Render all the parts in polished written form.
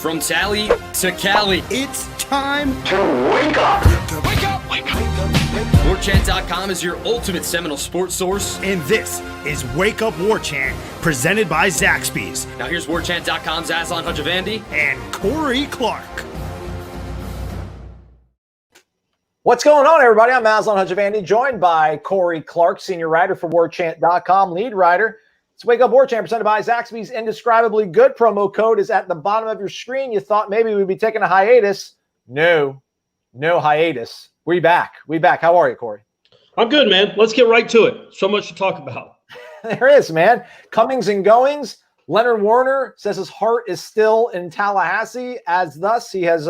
From Tally to Cali, It's time to wake up. Wake up! Wake up! Warchant.com is your ultimate Seminole sports source. And this is Wake Up Warchant, presented by Zaxby's Now here's Warchant.com's Aslan Hajavandi. and Corey Clark. What's going on, everybody? I'm Aslan Hajavandi, joined by Corey Clark, senior writer for Warchant.com, lead writer. It's Wake Up Warchant, presented by Zaxby's Indescribably Good. Promo code is at the bottom of your screen. You thought maybe we'd be taking a hiatus. No hiatus. We back. How are you, Corey? I'm good, man. Let's get right to it. So much to talk about. There is, man. Comings and goings. Leonard Warner says his heart is still in Tallahassee, as thus he has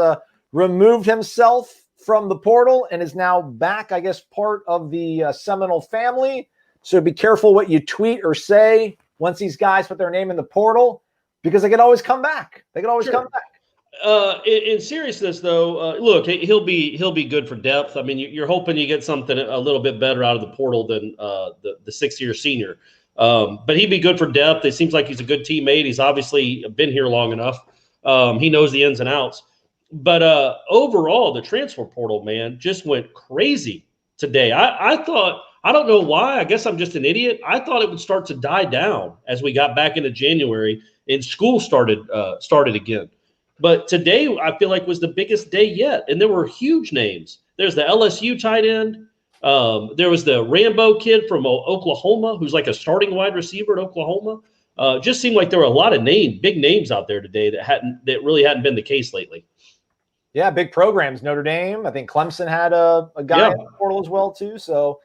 removed himself from the portal and is now back, I guess, part of the Seminole family. So be careful what you tweet or say once these guys put their name in the portal, because they can always come back. Come back. In seriousness, though, look, he'll be good for depth. I mean, you're hoping you get something a little bit better out of the portal than the 6-year senior. But he'd be good for depth. It seems like he's a good teammate. He's obviously been here long enough. He knows the ins and outs. But overall, the transfer portal, man, just went crazy today. I thought, I don't know why. I guess I'm just an idiot. I thought it would start to die down as we got back into January and school started again. But today, I feel like was the biggest day yet, and there were huge names. There's the LSU tight end. There was the Rambo kid from Oklahoma, who's like a starting wide receiver at Oklahoma. Just seemed like there were a lot of big names out there today that really hadn't been the case lately. Yeah, big programs. Notre Dame. I think Clemson had a guy in the portal as well too. So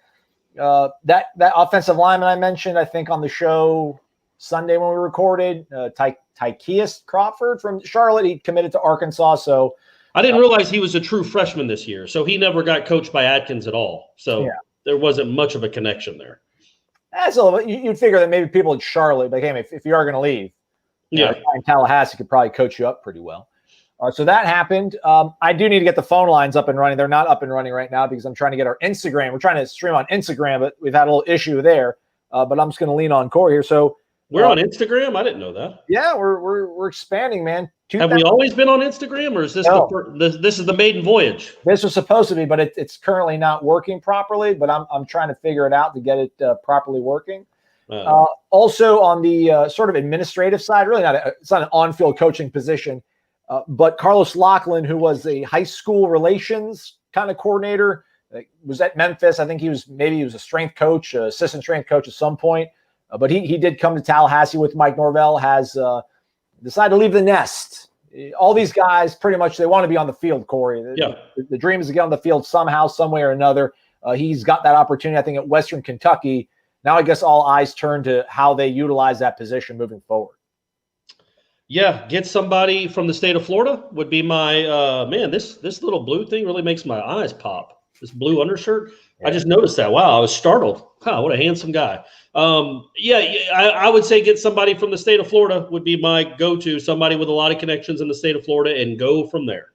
that offensive lineman I mentioned, I think on the show Sunday when we recorded, Tykeus Crawford from Charlotte, he committed to Arkansas. So I didn't realize he was a true freshman this year. So he never got coached by Atkins at all. So there wasn't much of a connection there. That's a little bit. You'd figure that maybe people in Charlotte, like, hey, if you are going to leave, in Tallahassee could probably coach you up pretty well. So that happened. I do need to get the phone lines up and running. They're not up and running right now because I'm trying to get our Instagram. We're trying to stream on Instagram, but we've had a little issue there. But I'm just going to lean on Corey here. So we're on Instagram. I didn't know that. Yeah, we're expanding, man. Have we always been on Instagram, or is this this is the maiden voyage? This was supposed to be, but it's currently not working properly. But I'm trying to figure it out to get it properly working. Also on the sort of administrative side, really it's not an on-field coaching position. But Carlos Lachlan, who was a high school relations kind of coordinator, was at Memphis. I think he was a strength coach, assistant strength coach at some point. But he did come to Tallahassee with Mike Norvell, has decided to leave the nest. All these guys, pretty much, they want to be on the field, Corey. The dream is to get on the field somehow, some way or another. He's got that opportunity, I think, at Western Kentucky. Now I guess all eyes turn to how they utilize that position moving forward. Yeah, get somebody from the state of Florida would be my man. This little blue thing really makes my eyes pop. This blue undershirt. Yeah. I just noticed that. Wow, I was startled. Wow, what a handsome guy. I would say get somebody from the state of Florida would be my go-to. Somebody with a lot of connections in the state of Florida, and go from there.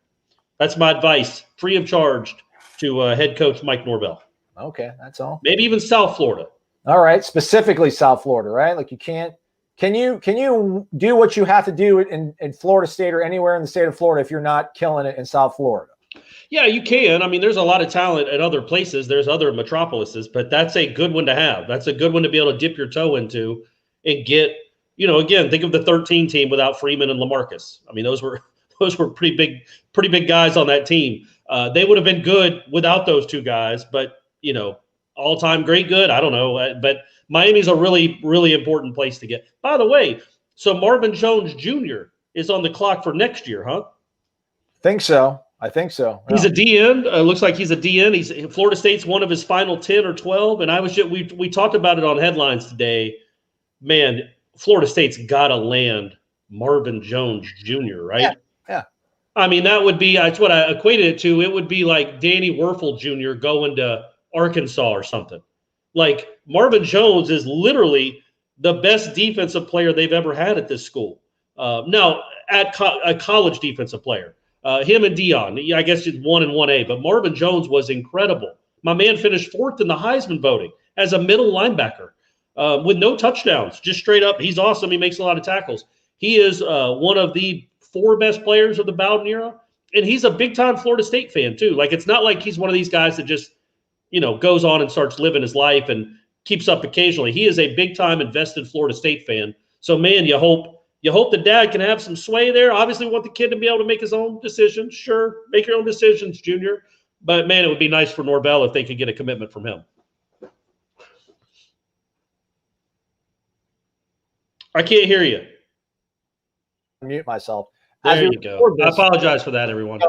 That's my advice, free of charge, to head coach Mike Norvell. Okay, that's all. Maybe even South Florida. All right, specifically South Florida, right? Like you can't. Can you do what you have to do in Florida State or anywhere in the state of Florida if you're not killing it in South Florida? Yeah, you can. I mean, there's a lot of talent at other places. There's other metropolises, but that's a good one to have. That's a good one to be able to dip your toe into and get, again, think of the 13 team without Freeman and LaMarcus. I mean, those were pretty big guys on that team. They would have been good without those two guys, but, all-time great good, I don't know. But Miami's a really, really important place to get. By the way, so Marvin Jones Jr. is on the clock for next year, huh? I think so. He's a DN. Looks like he's a DN. Florida State's one of his final 10 or 12. And we talked about it on headlines today. Man, Florida State's got to land Marvin Jones Jr., right? Yeah. I mean, that's what I equated it to. It would be like Danny Werfel Jr. going to Arkansas or something. Like Marvin Jones is literally the best defensive player they've ever had at this school. Now, a college defensive player. Him and Dion, I guess it's 1 and 1A, but Marvin Jones was incredible. My man finished 4th in the Heisman voting as a middle linebacker with no touchdowns, just straight up. He's awesome. He makes a lot of tackles. He is one of the 4 best players of the Bowden era. And he's a big-time Florida State fan, too. Like, it's not like he's one of these guys that just, goes on and starts living his life and keeps up occasionally. He is a big-time invested Florida State fan. So, man, you hope the dad can have some sway there. Obviously, want the kid to be able to make his own decisions. Sure, make your own decisions, Junior. But, man, it would be nice for Norvell if they could get a commitment from him. I can't hear you. Mute myself. There you go. I apologize for that, everyone.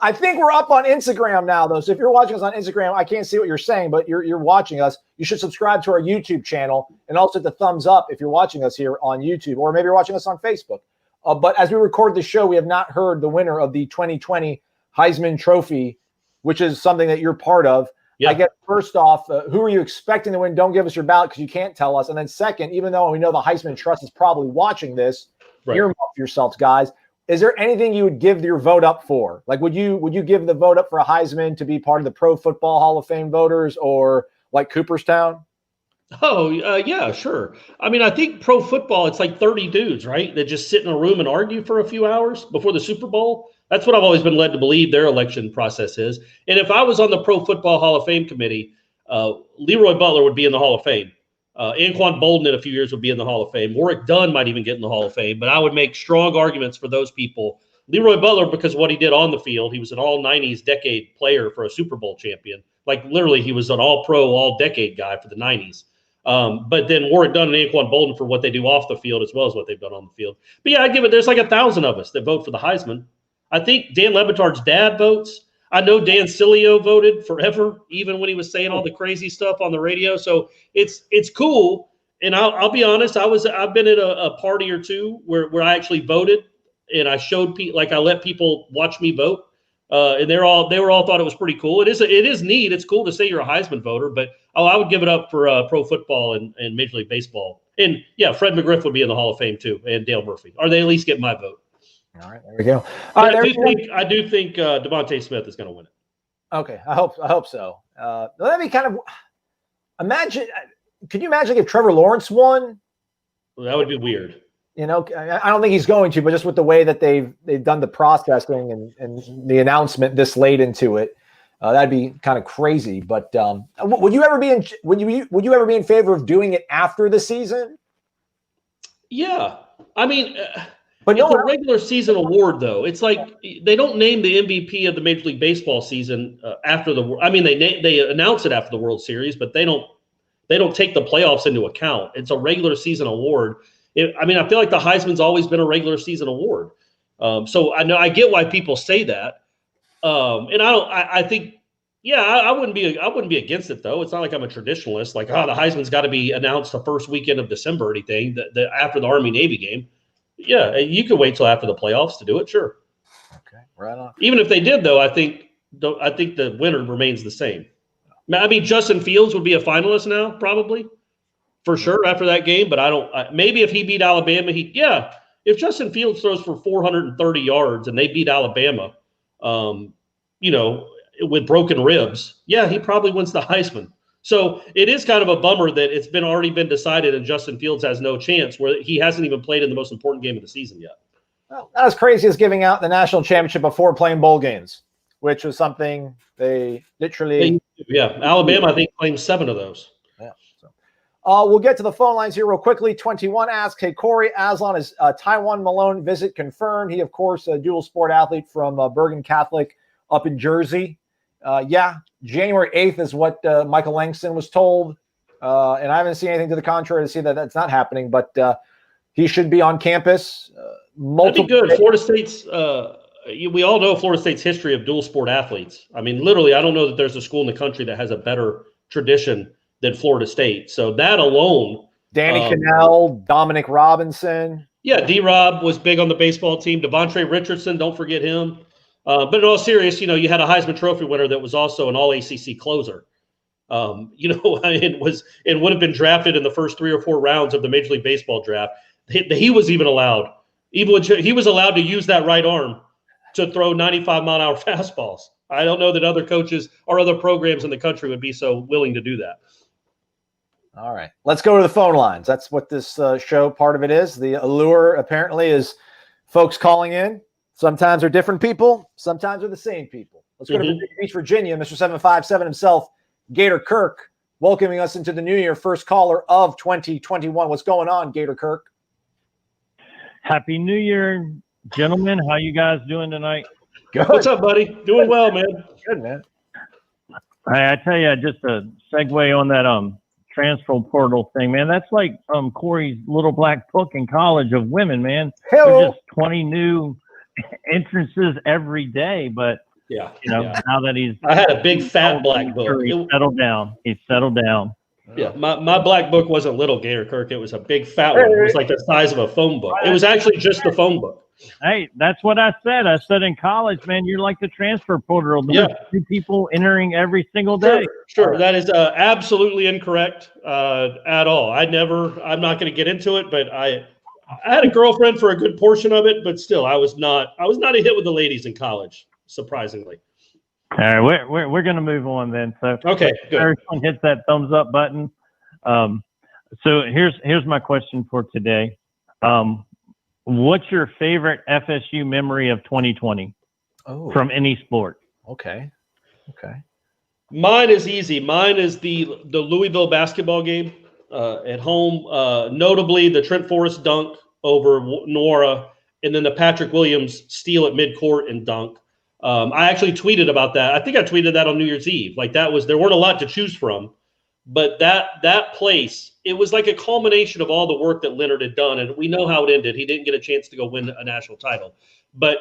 I think we're up on Instagram now, though. So if you're watching us on Instagram, I can't see what you're saying, but you're watching us. You should subscribe to our YouTube channel and also hit the thumbs up if you're watching us here on YouTube, or maybe you're watching us on Facebook. But as we record the show, we have not heard the winner of the 2020 Heisman Trophy, which is something that you're part of. Yeah. I guess first off, who are you expecting to win? Don't give us your ballot because you can't tell us. And then second, even though we know the Heisman Trust is probably watching this, earmuff yourselves, guys. Is there anything you would give your vote up for? Like, would you give the vote up for a Heisman to be part of the Pro Football Hall of Fame voters, or like Cooperstown? Oh, yeah, sure. I mean, I think pro football, it's like 30 dudes, right? That just sit in a room and argue for a few hours before the Super Bowl. That's what I've always been led to believe their election process is. And if I was on the Pro Football Hall of Fame committee, Leroy Butler would be in the Hall of Fame. Anquan Bolden in a few years would be in the Hall of Fame. Warrick Dunn might even get in the Hall of Fame. But I would make strong arguments for those people. Leroy Butler, because of what he did on the field, he was an all-90s decade player for a Super Bowl champion. Like, literally, he was an all-pro, all-decade guy for the 90s. But then Warrick Dunn and Anquan Bolden for what they do off the field as well as what they've done on the field. But, yeah, I give it – there's like 1,000 of us that vote for the Heisman. I think Dan Lebitard's dad votes. I know Dan Cilio voted forever, even when he was saying all the crazy stuff on the radio. So it's cool. And I'll be honest, I've been at a party or two where I actually voted, and I showed people, like, I let people watch me vote, and they were all thought it was pretty cool. It is neat. It's cool to say you're a Heisman voter, but I would give it up for pro football and Major League Baseball. And yeah, Fred McGriff would be in the Hall of Fame too, and Dale Murphy, or they at least get my vote. All right, there we go. All right, I do think Devontae Smith is going to win it. Okay, I hope so. Let me kind of imagine. Could you imagine if Trevor Lawrence won? Well, that would be weird. I don't think he's going to, but just with the way that they've done the processing and the announcement this late into it, that'd be kind of crazy. But would you ever be in favor of doing it after the season? Yeah, I mean. But it's a regular season award, though. It's like they don't name the MVP of the Major League Baseball season after the. I mean, they announce it after the World Series, but they don't take the playoffs into account. It's a regular season award. I mean, I feel like the Heisman's always been a regular season award. So I get why people say that, and I think, yeah, I wouldn't be against it though. It's not like I'm a traditionalist. Like, the Heisman's got to be announced the first weekend of December or anything. After the Army-Navy game. Yeah, you could wait till after the playoffs to do it. Sure. Okay, right on. Even if they did, though, I think the winner remains the same. I mean, Justin Fields would be a finalist now, probably, for sure after that game. But maybe if he beat Alabama, if Justin Fields throws for 430 yards and they beat Alabama, with broken ribs, yeah, he probably wins the Heisman. So it is kind of a bummer that it's already been decided and Justin Fields has no chance, where he hasn't even played in the most important game of the season yet. Well, not as crazy as giving out the national championship before playing bowl games, which was something they literally. Yeah, Alabama, I think, claimed 7 of those. Yeah. So, we'll get to the phone lines here real quickly. 21 asks, hey, Corey Aslan, is Taiwan Malone visit confirmed? He, of course, a dual sport athlete from Bergen Catholic up in Jersey. Yeah, January 8th is what Michael Langston was told. And I haven't seen anything to the contrary to see that that's not happening, but he should be on campus. That'd be good. Florida State's, we all know Florida State's history of dual sport athletes. I mean, literally, I don't know that there's a school in the country that has a better tradition than Florida State. So that alone. Danny Cannell, Dominic Robinson. Yeah, D-Rob was big on the baseball team. Devontae Richardson, don't forget him. But in all seriousness, you had a Heisman Trophy winner that was also an all-ACC closer. And would have been drafted in the first 3 or 4 rounds of the Major League Baseball draft. He was even allowed. He was allowed to use that right arm to throw 95-mile-an-hour fastballs. I don't know that other coaches or other programs in the country would be so willing to do that. All right. Let's go to the phone lines. That's what this show, part of it is. The allure apparently is folks calling in. Sometimes they're different people. Sometimes they're the same people. Let's go to Virginia Beach, Virginia. Mr. 757 himself, Gator Kirk, welcoming us into the new year. First caller of 2021. What's going on, Gator Kirk? Happy New Year, gentlemen. How you guys doing tonight? Good. What's up, buddy? Doing well, man. Good, man. I tell you, just a segue on that transfer portal thing, man. That's like Corey's little black book in college of women, man. Hello. There's just 20 new entrances every day, but Yeah. now that I had a big fat black book. He settled down. Yeah, my black book wasn't little, Gator Kirk. It was a big fat one. It was like the size of a phone book. It was actually just the phone book. Hey, that's what I said. I said in college, man, you're like the transfer portal. There's two people entering every single day. Sure. That is absolutely incorrect at all. I'm not going to get into it, but I had a girlfriend for a good portion of it, but still, I was not a hit with the ladies in college, surprisingly. All right, we're going to move on then. So okay, good. Everyone hits that thumbs up button. So here's my question for today. What's your favorite FSU memory of 2020 from any sport? Okay. Mine is easy. Mine is the Louisville basketball game at home, notably the Trent Forrest dunk over Nora, and then the Patrick Williams steal at midcourt and dunk. I actually tweeted about that. I think I tweeted that on New Year's Eve. Like there weren't a lot to choose from, but that place, it was like a culmination of all the work that Leonard had done. And we know how it ended. He didn't get a chance to go win a national title, but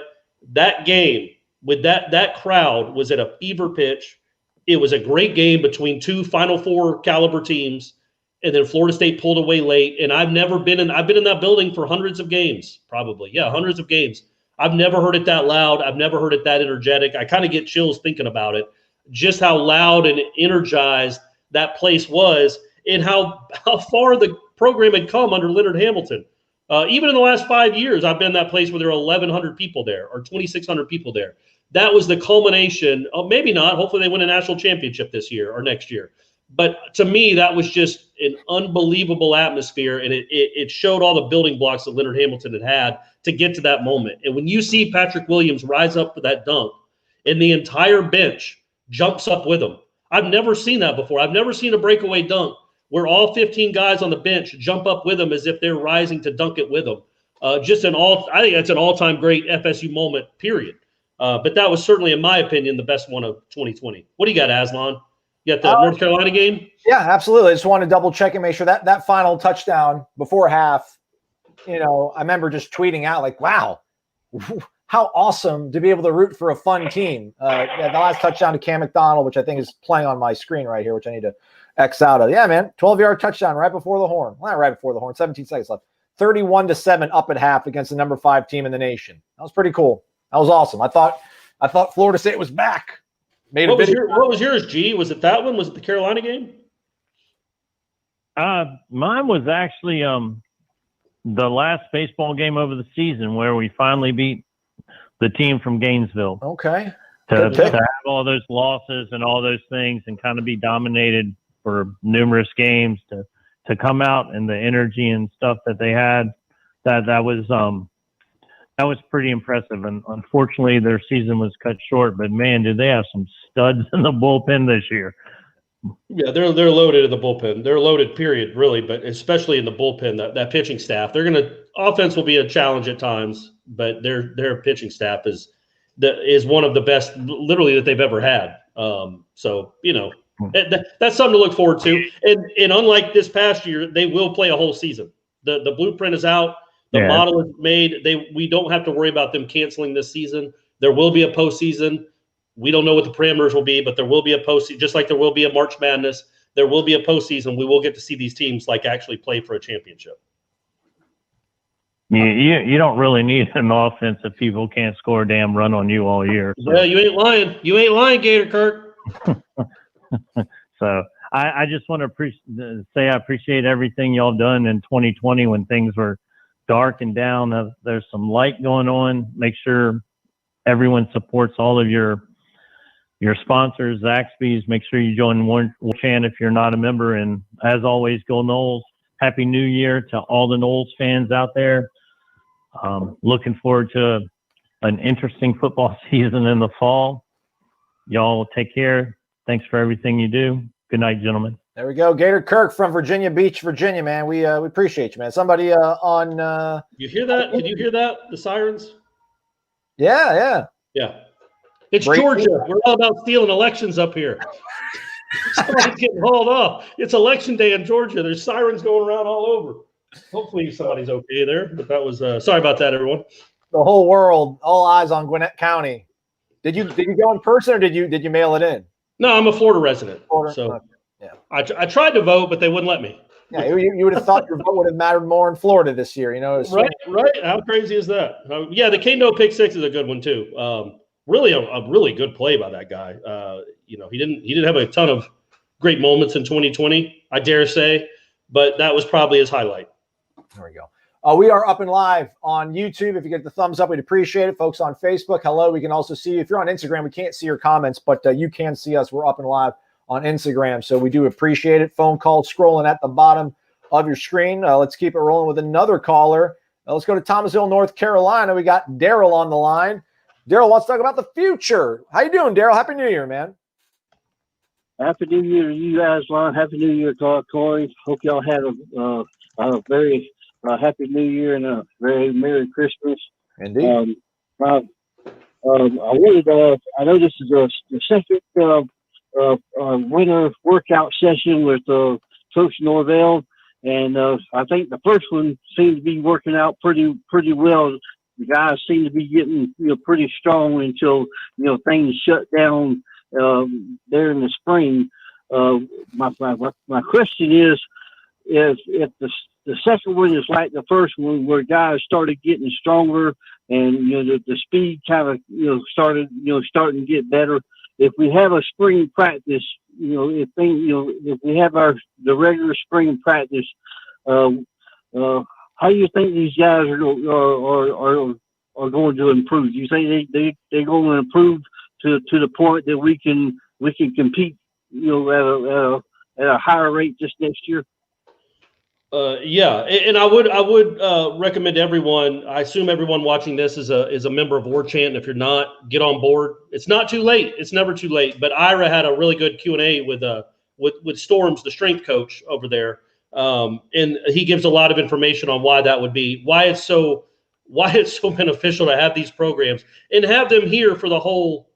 that game with that crowd was at a fever pitch. It was a great game between two Final Four caliber teams. And then Florida State pulled away late. And I've been in that building for hundreds of games, probably. Yeah, hundreds of games. I've never heard it that loud. I've never heard it that energetic. I kind of get chills thinking about it, just how loud and energized that place was and how far the program had come under Leonard Hamilton. Even in the last 5 years, I've been in that place where there are 1,100 people there or 2,600 people there. That was the culmination. Maybe not. Hopefully they win a national championship this year or next year. But to me, that was just an unbelievable atmosphere, and it showed all the building blocks that Leonard Hamilton had to get to that moment. And when you see Patrick Williams rise up for that dunk, and the entire bench jumps up with him, I've never seen that before. I've never seen a breakaway dunk where all 15 guys on the bench jump up with him as if they're rising to dunk it with him. I think that's an all-time great FSU moment, period. But that was certainly, in my opinion, the best one of 2020. What do you got, Aslan? You got the North Carolina game? Yeah, absolutely. I just want to double check and make sure that final touchdown before half, I remember just tweeting out like, wow, how awesome to be able to root for a fun team. The last touchdown to Cam McDonald, which I think is playing on my screen right here, which I need to X out of. Yeah, man, 12-yard touchdown right before the horn. Well, not right before the horn, 17 seconds left. 31-7 up at half against the number 5 team in the nation. That was pretty cool. That was awesome. I thought Florida State was back. What was yours, G? Was it that one? Was it the Carolina game? Mine was actually the last baseball game of the season where we finally beat the team from Gainesville. Okay. To have all those losses and all those things and kind of be dominated for numerous games to come out and the energy and stuff that they had, that was pretty impressive. And unfortunately, their season was cut short. But man, did they have some studs in the bullpen this year? Yeah, they're loaded in the bullpen. They're loaded, period, really. But especially in the bullpen, that pitching staff, offense will be a challenge at times. But their pitching staff is one of the best, literally, that they've ever had. So that's something to look forward to. And unlike this past year, they will play a whole season. The blueprint is out. The model is made. We don't have to worry about them canceling this season. There will be a postseason. We don't know what the parameters will be, but there will be a postseason, just like there will be a March Madness. There will be a postseason. We will get to see these teams actually play for a championship. You don't really need an offense if people can't score a damn run on you all year. So. Yeah, you ain't lying. You ain't lying, Gator Kirk. So I just want to say I appreciate everything y'all done in 2020 when things were dark and down. There's some light going on. Make sure everyone supports all of your sponsors, Zaxby's. Make sure you join Warchant if you're not a member. And as always, go Noles. Happy New Year to all the Noles fans out there. Looking forward to an interesting football season in the fall. Y'all take care. Thanks for everything you do. Good night, gentlemen. There we go. Gator Kirk from Virginia Beach, Virginia, man. We appreciate you, man. Somebody on You hear that? Did you hear that? The sirens? Yeah. It's Great Georgia. feeling. We're all about stealing elections up here. Somebody's getting hauled off. It's election day in Georgia. There's sirens going around all over. Hopefully somebody's okay there. But that was sorry about that, everyone. The whole world, all eyes on Gwinnett County. Did you go in person or did you mail it in? No, I'm a Florida resident. Florida? So Okay. Yeah. I tried to vote, but they wouldn't let me. Yeah, you would have thought your vote would have mattered more in Florida this year, you know. Right. How crazy is that? The Kano pick six is a good one too. Really a really good play by that guy. He didn't have a ton of great moments in 2020, I dare say, but that was probably his highlight. There we go. We are up and live on YouTube. If you get the thumbs up, we'd appreciate it. Folks on Facebook, hello. We can also see you. If you're on Instagram, we can't see your comments, but you can see us. We're up and live on Instagram, so we do appreciate it. Phone call scrolling at the bottom of your screen. Let's keep it rolling with another caller. Let's go to Thomasville, North Carolina. We got Daryl on the line. Daryl, let's talk about the future. How you doing, Daryl? Happy New Year, man. Happy New Year to you guys, Lon. Happy New Year, Corey. Hope y'all had a very Happy New Year and a very Merry Christmas. Indeed. I know this is the second winter workout session with Coach Norvell, and I think the first one seemed to be working out pretty well. The guys seem to be getting pretty strong until things shut down there in the spring. My question is, if the second one is like the first one, where guys started getting stronger and the speed kind of starting to get better. If we have a spring practice, if we have the regular spring practice, how do you think these guys are going to improve? Do you think they're going to improve to the point that we can compete, at a higher rate this next year? And I would recommend everyone. I assume everyone watching this is a member of Warchant. And if you're not, get on board. It's not too late. It's never too late. But Ira had a really good Q&A with Storms, the strength coach over there, and he gives a lot of information on why that would be, why it's so beneficial to have these programs and have them here for the whole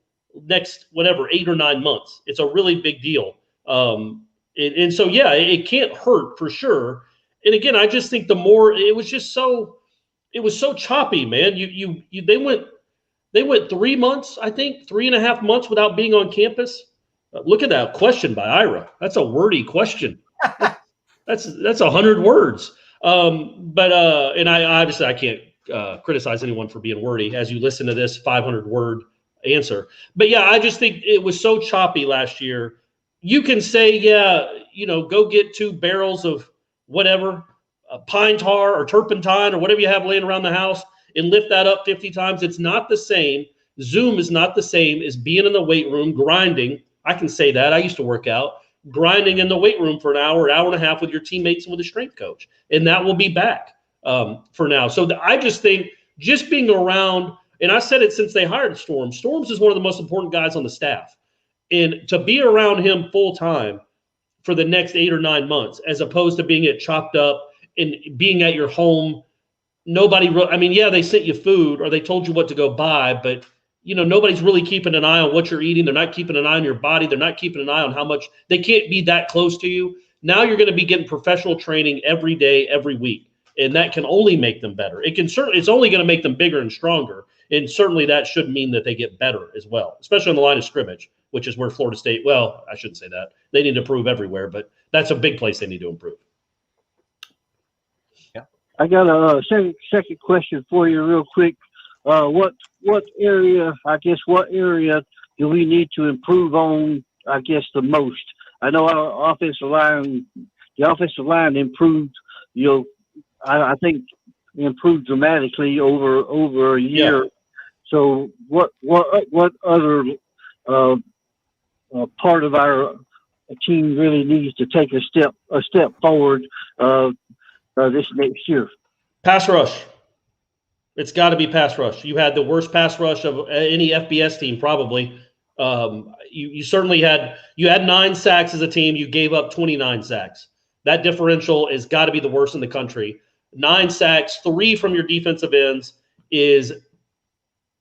next 8 or 9 months. It's a really big deal. And so it can't hurt for sure. And again, I just think it was so choppy, man. They went 3 months, I think 3.5 months without being on campus. Look at that question by Ira. That's a wordy question. That's 100 words. And I can't criticize anyone for being wordy as you listen to this 500-word answer. But I just think it was so choppy last year. You can say, go get 2 barrels of whatever, pine tar or turpentine or whatever you have laying around the house and lift that up 50 times. It's not the same. Zoom is not the same as being in the weight room, grinding. I can say that. I used to work out, grinding in the weight room for an hour and a half with your teammates and with a strength coach. And that will be back for now. So I just think just being around, and I said it since they hired Storms. Storms is one of the most important guys on the staff. And to be around him full time for the next 8 or 9 months, as opposed to being chopped up and being at your home, they sent you food or they told you what to go buy, but nobody's really keeping an eye on what you're eating. They're not keeping an eye on your body. They're not keeping an eye on how much. They can't be that close to you. Now you're going to be getting professional training every day, every week, and that can only make them better. It's only going to make them bigger and stronger, and certainly that should mean that they get better as well, especially on the line of scrimmage, which is where Florida State, well, I shouldn't say that. They need to improve everywhere, but that's a big place they need to improve. Yeah. I got a second question for you real quick. What area do we need to improve on, I guess, the most? I know our offensive line improved, I think improved dramatically over a year. Yeah. So what other part of our team really needs to take a step forward this next year? Pass rush. It's got to be pass rush. You had the worst pass rush of any FBS team, probably. You certainly had 9 sacks as a team. You gave up 29 sacks. That differential has got to be the worst in the country. 9 sacks, 3 from your defensive ends is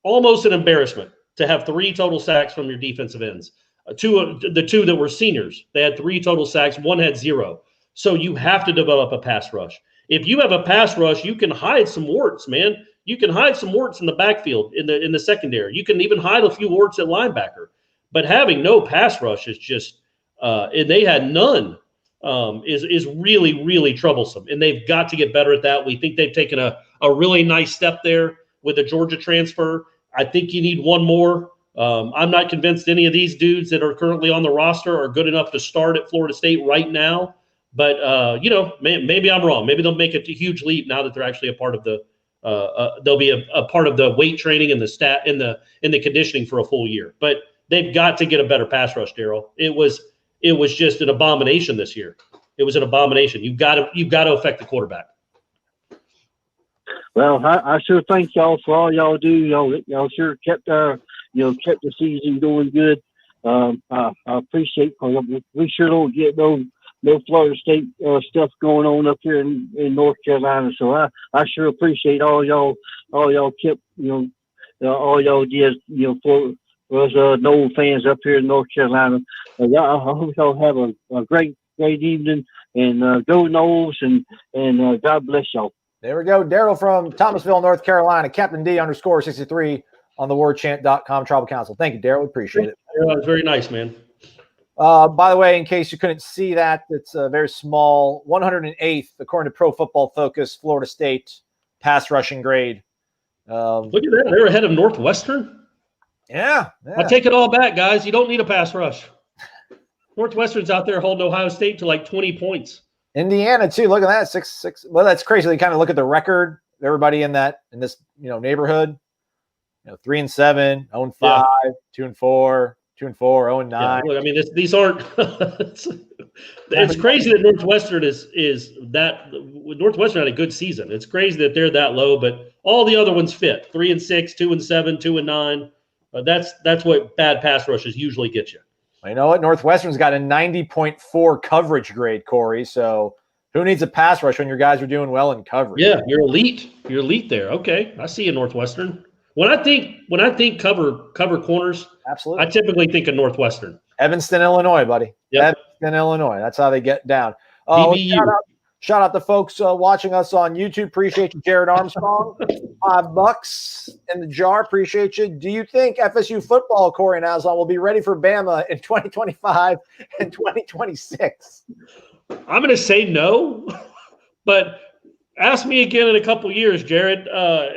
almost an embarrassment to have 3 total sacks from your defensive ends. The 2 that were seniors, they had 3 total sacks. 1 had 0. So you have to develop a pass rush. If you have a pass rush, you can hide some warts, man. You can hide some warts in the backfield, in the secondary. You can even hide a few warts at linebacker. But having no pass rush is just, and they had none, is really, really troublesome. And they've got to get better at that. We think they've taken a really nice step there with the Georgia transfer. I think you need one more. I'm not convinced any of these dudes that are currently on the roster are good enough to start at Florida State right now. But, maybe I'm wrong. Maybe they'll make a huge leap now that they're actually a part of the they'll be a part of the weight training and the the conditioning for a full year. But they've got to get a better pass rush, Daryl. It was just an abomination this year. It was an abomination. You've got to affect the quarterback. Well, I sure thank y'all for all y'all do. Y'all sure kept kept the season going good. I appreciate, because we sure don't get no Florida State stuff going on up here in North Carolina. So I sure appreciate all y'all kept all y'all did for us Noles fans up here in North Carolina. I hope y'all have a great evening, and go Noles, and God bless y'all. There we go. Daryl from Thomasville, North Carolina, Captain D_63 on the warchant.com tribal council. Thank you, Daryl. We appreciate it. Yeah, it's very nice, man. By the way, in case you couldn't see that, it's a very small 108th, according to Pro Football Focus, Florida State pass rushing grade. Look at that. They're ahead of Northwestern. Yeah. I take it all back, guys. You don't need a pass rush. Northwestern's out there holding Ohio State to like 20 points. Indiana too. Look at that, 6-6. Well, that's crazy. They kind of look at the record. Everybody in this neighborhood. 3-7, 0-5, 2-4, 2-4, 0-9. Yeah, look, I mean, these aren't. It's crazy that Northwestern is that. Northwestern had a good season. It's crazy that they're that low, but all the other ones fit. 3-6, 2-7, 2-9. That's what bad pass rushes usually get you. You know what? Northwestern's got a 90.4 coverage grade, Corey. So who needs a pass rush when your guys are doing well in coverage? Yeah, you're elite. You're elite there. Okay, I see you, Northwestern. When I think cover corners, absolutely, I typically think of Northwestern. Evanston, Illinois, buddy. Yep. Evanston, Illinois. That's how they get down. Shout out to folks watching us on YouTube. Appreciate you, Jared Armstrong. $5 in the jar. Appreciate you. Do you think FSU football, Corey and Aslan, will be ready for Bama in 2025 and 2026? I'm going to say no, but ask me again in a couple years, Jared.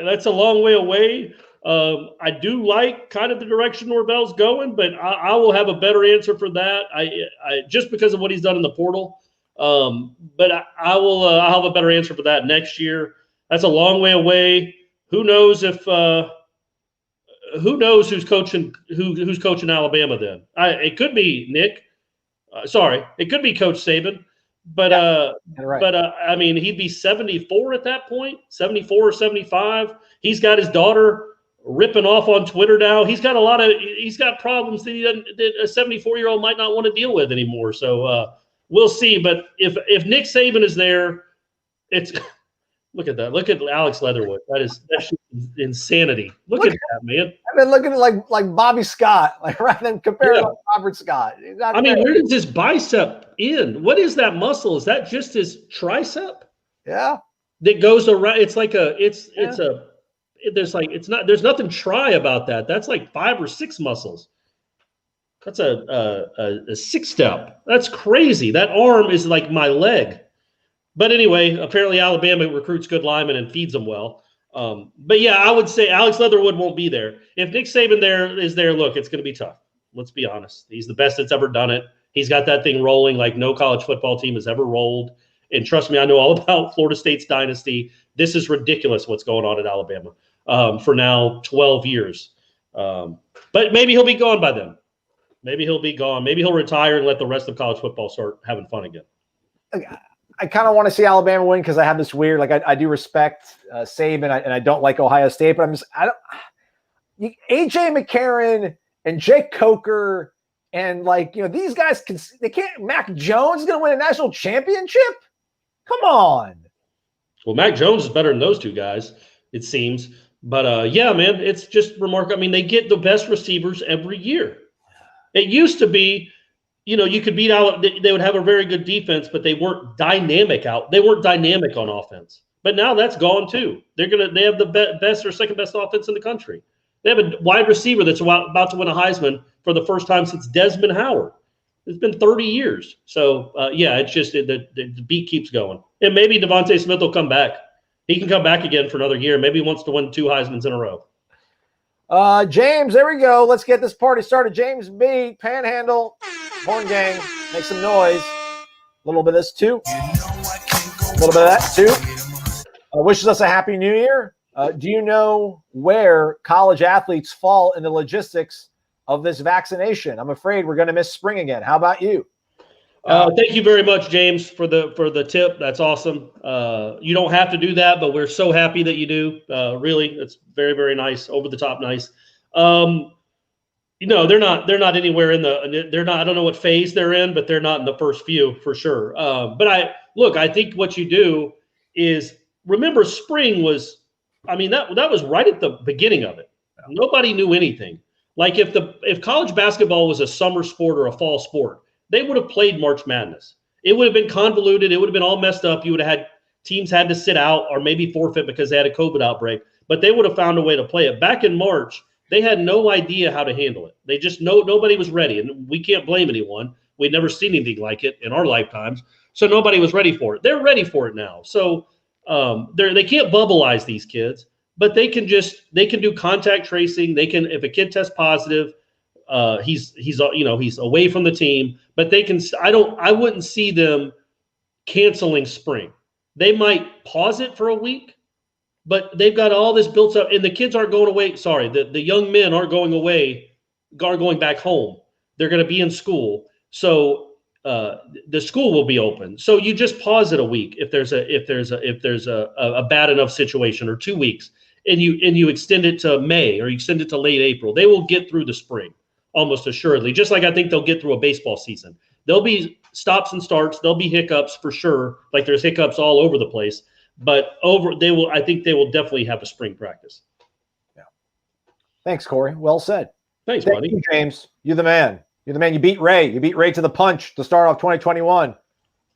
That's a long way away. I do like kind of the direction Norvell's going, but I will have a better answer for that. I just because of what he's done in the portal. But I'll have a better answer for that next year. That's a long way away. Who knows who's coaching Alabama then? It could be Nick. It could be Coach Saban. But I mean, he'd be 74 at that point, 74 or 75. He's got his daughter ripping off on Twitter now. He's got problems that a 74-year-old might not want to deal with anymore. So we'll see. But if Nick Saban is there, it's look at that. Look at Alex Leatherwood. That's insanity. Look at that, man. I've been looking like Bobby Scott, rather than comparing to Robert Scott. I mean, where does his bicep end? What is that muscle? Is that just his tricep? Yeah. That goes around. It's like there's nothing tri about that. That's like 5 or 6 muscles. That's a 6-step. That's crazy. That arm is like my leg. But anyway, apparently Alabama recruits good linemen and feeds them well. But yeah, I would say Alex Leatherwood won't be there. If Nick Saban is there, look, it's going to be tough. Let's be honest. He's the best that's ever done it. He's got that thing rolling like no college football team has ever rolled. And trust me, I know all about Florida State's dynasty. This is ridiculous what's going on at Alabama for now 12 years. But maybe he'll be gone by then. Maybe he'll be gone. Maybe he'll retire and let the rest of college football start having fun again. I kind of want to see Alabama win because I have this weird, like I do respect Saban and I don't like Ohio State, but AJ McCarron and Jake Coker and these guys they can't. Mac Jones is going to win a national championship. Come on. Well, Mac Jones is better than those two guys, it seems. But yeah, man, it's just remarkable. I mean, they get the best receivers every year. It used to be, you could beat out. They would have a very good defense, but they weren't dynamic out. They weren't dynamic on offense. But now that's gone too. They have the best or second best offense in the country. They have a wide receiver that's about to win a Heisman for the first time since Desmond Howard. It's been 30 years. So yeah, it's just the beat keeps going. And maybe Devontae Smith will come back. He can come back again for another year. Maybe he wants to win 2 Heismans in a row. James, there we go. Let's get this party started. James B, Panhandle, Horn Gang, make some noise. A little bit of this too. A little bit of that too. Wishes us a happy new year. Do you know where college athletes fall in the logistics of this vaccination? I'm afraid we're going to miss spring again. How about you? Thank you very much, James, for the tip. That's awesome. You don't have to do that, but we're so happy that you do. Really, it's very, very nice, over the top nice. They're not anywhere in they're not. I don't know what phase they're in, but they're not in the first few for sure. But I think what you do is remember spring was. I mean that was right at the beginning of it. Nobody knew anything. Like if college basketball was a summer sport or a fall sport, they would have played March Madness. It would have been convoluted. It would have been all messed up. You would have had teams had to sit out or maybe forfeit because they had a COVID outbreak, but they would have found a way to play it. Back in March, they had no idea how to handle it. They just nobody was ready, and we can't blame anyone. We'd never seen anything like it in our lifetimes, so nobody was ready for it. They're ready for it now. So they can't bubbleize these kids, but they can do contact tracing. They can, if a kid tests positive, he's away from the team, but they can. I wouldn't see them canceling spring. They might pause it for a week, but they've got all this built up, and the kids aren't going away. Sorry, the young men aren't going away, are going back home. They're going to be in school, so the school will be open. So you just pause it a week if there's a bad enough situation, or 2 weeks, and you extend it to May or you extend it to late April. They will get through the spring almost assuredly, just like I think they'll get through a baseball season. There'll be stops and starts. There'll be hiccups for sure. Like there's hiccups all over the place, but I think they will definitely have a spring practice. Yeah. Thanks, Corey. Well said. Thanks, buddy. You, James. You're the man. You're the man. You beat Ray. You beat Ray to the punch to start off 2021.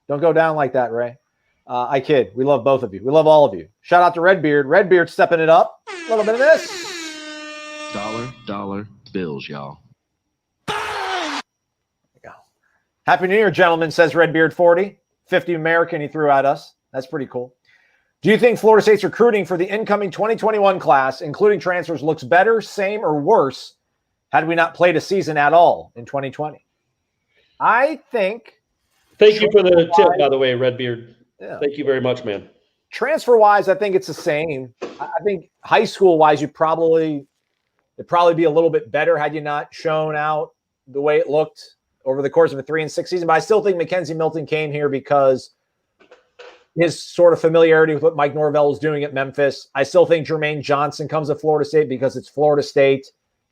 Don't go down like that, Ray. I kid. We love both of you. We love all of you. Shout out to Redbeard. Redbeard stepping it up. A little bit of this. Dollar bills, y'all. Happy New Year, gentlemen, says Redbeard 40. 50 American he threw at us. That's pretty cool. Do you think Florida State's recruiting for the incoming 2021 class, including transfers, looks better, same, or worse had we not played a season at all in 2020? I think. Thank you for the tip, by the way, Redbeard. Yeah. Thank you very much, man. Transfer-wise, I think it's the same. I think high school-wise, it'd probably be a little bit better had you not shown out the way it looked over the course of a 3-6 season. But I still think Mackenzie Milton came here because his sort of familiarity with what Mike Norvell was doing at Memphis. I still think Jermaine Johnson comes to Florida State because it's Florida State.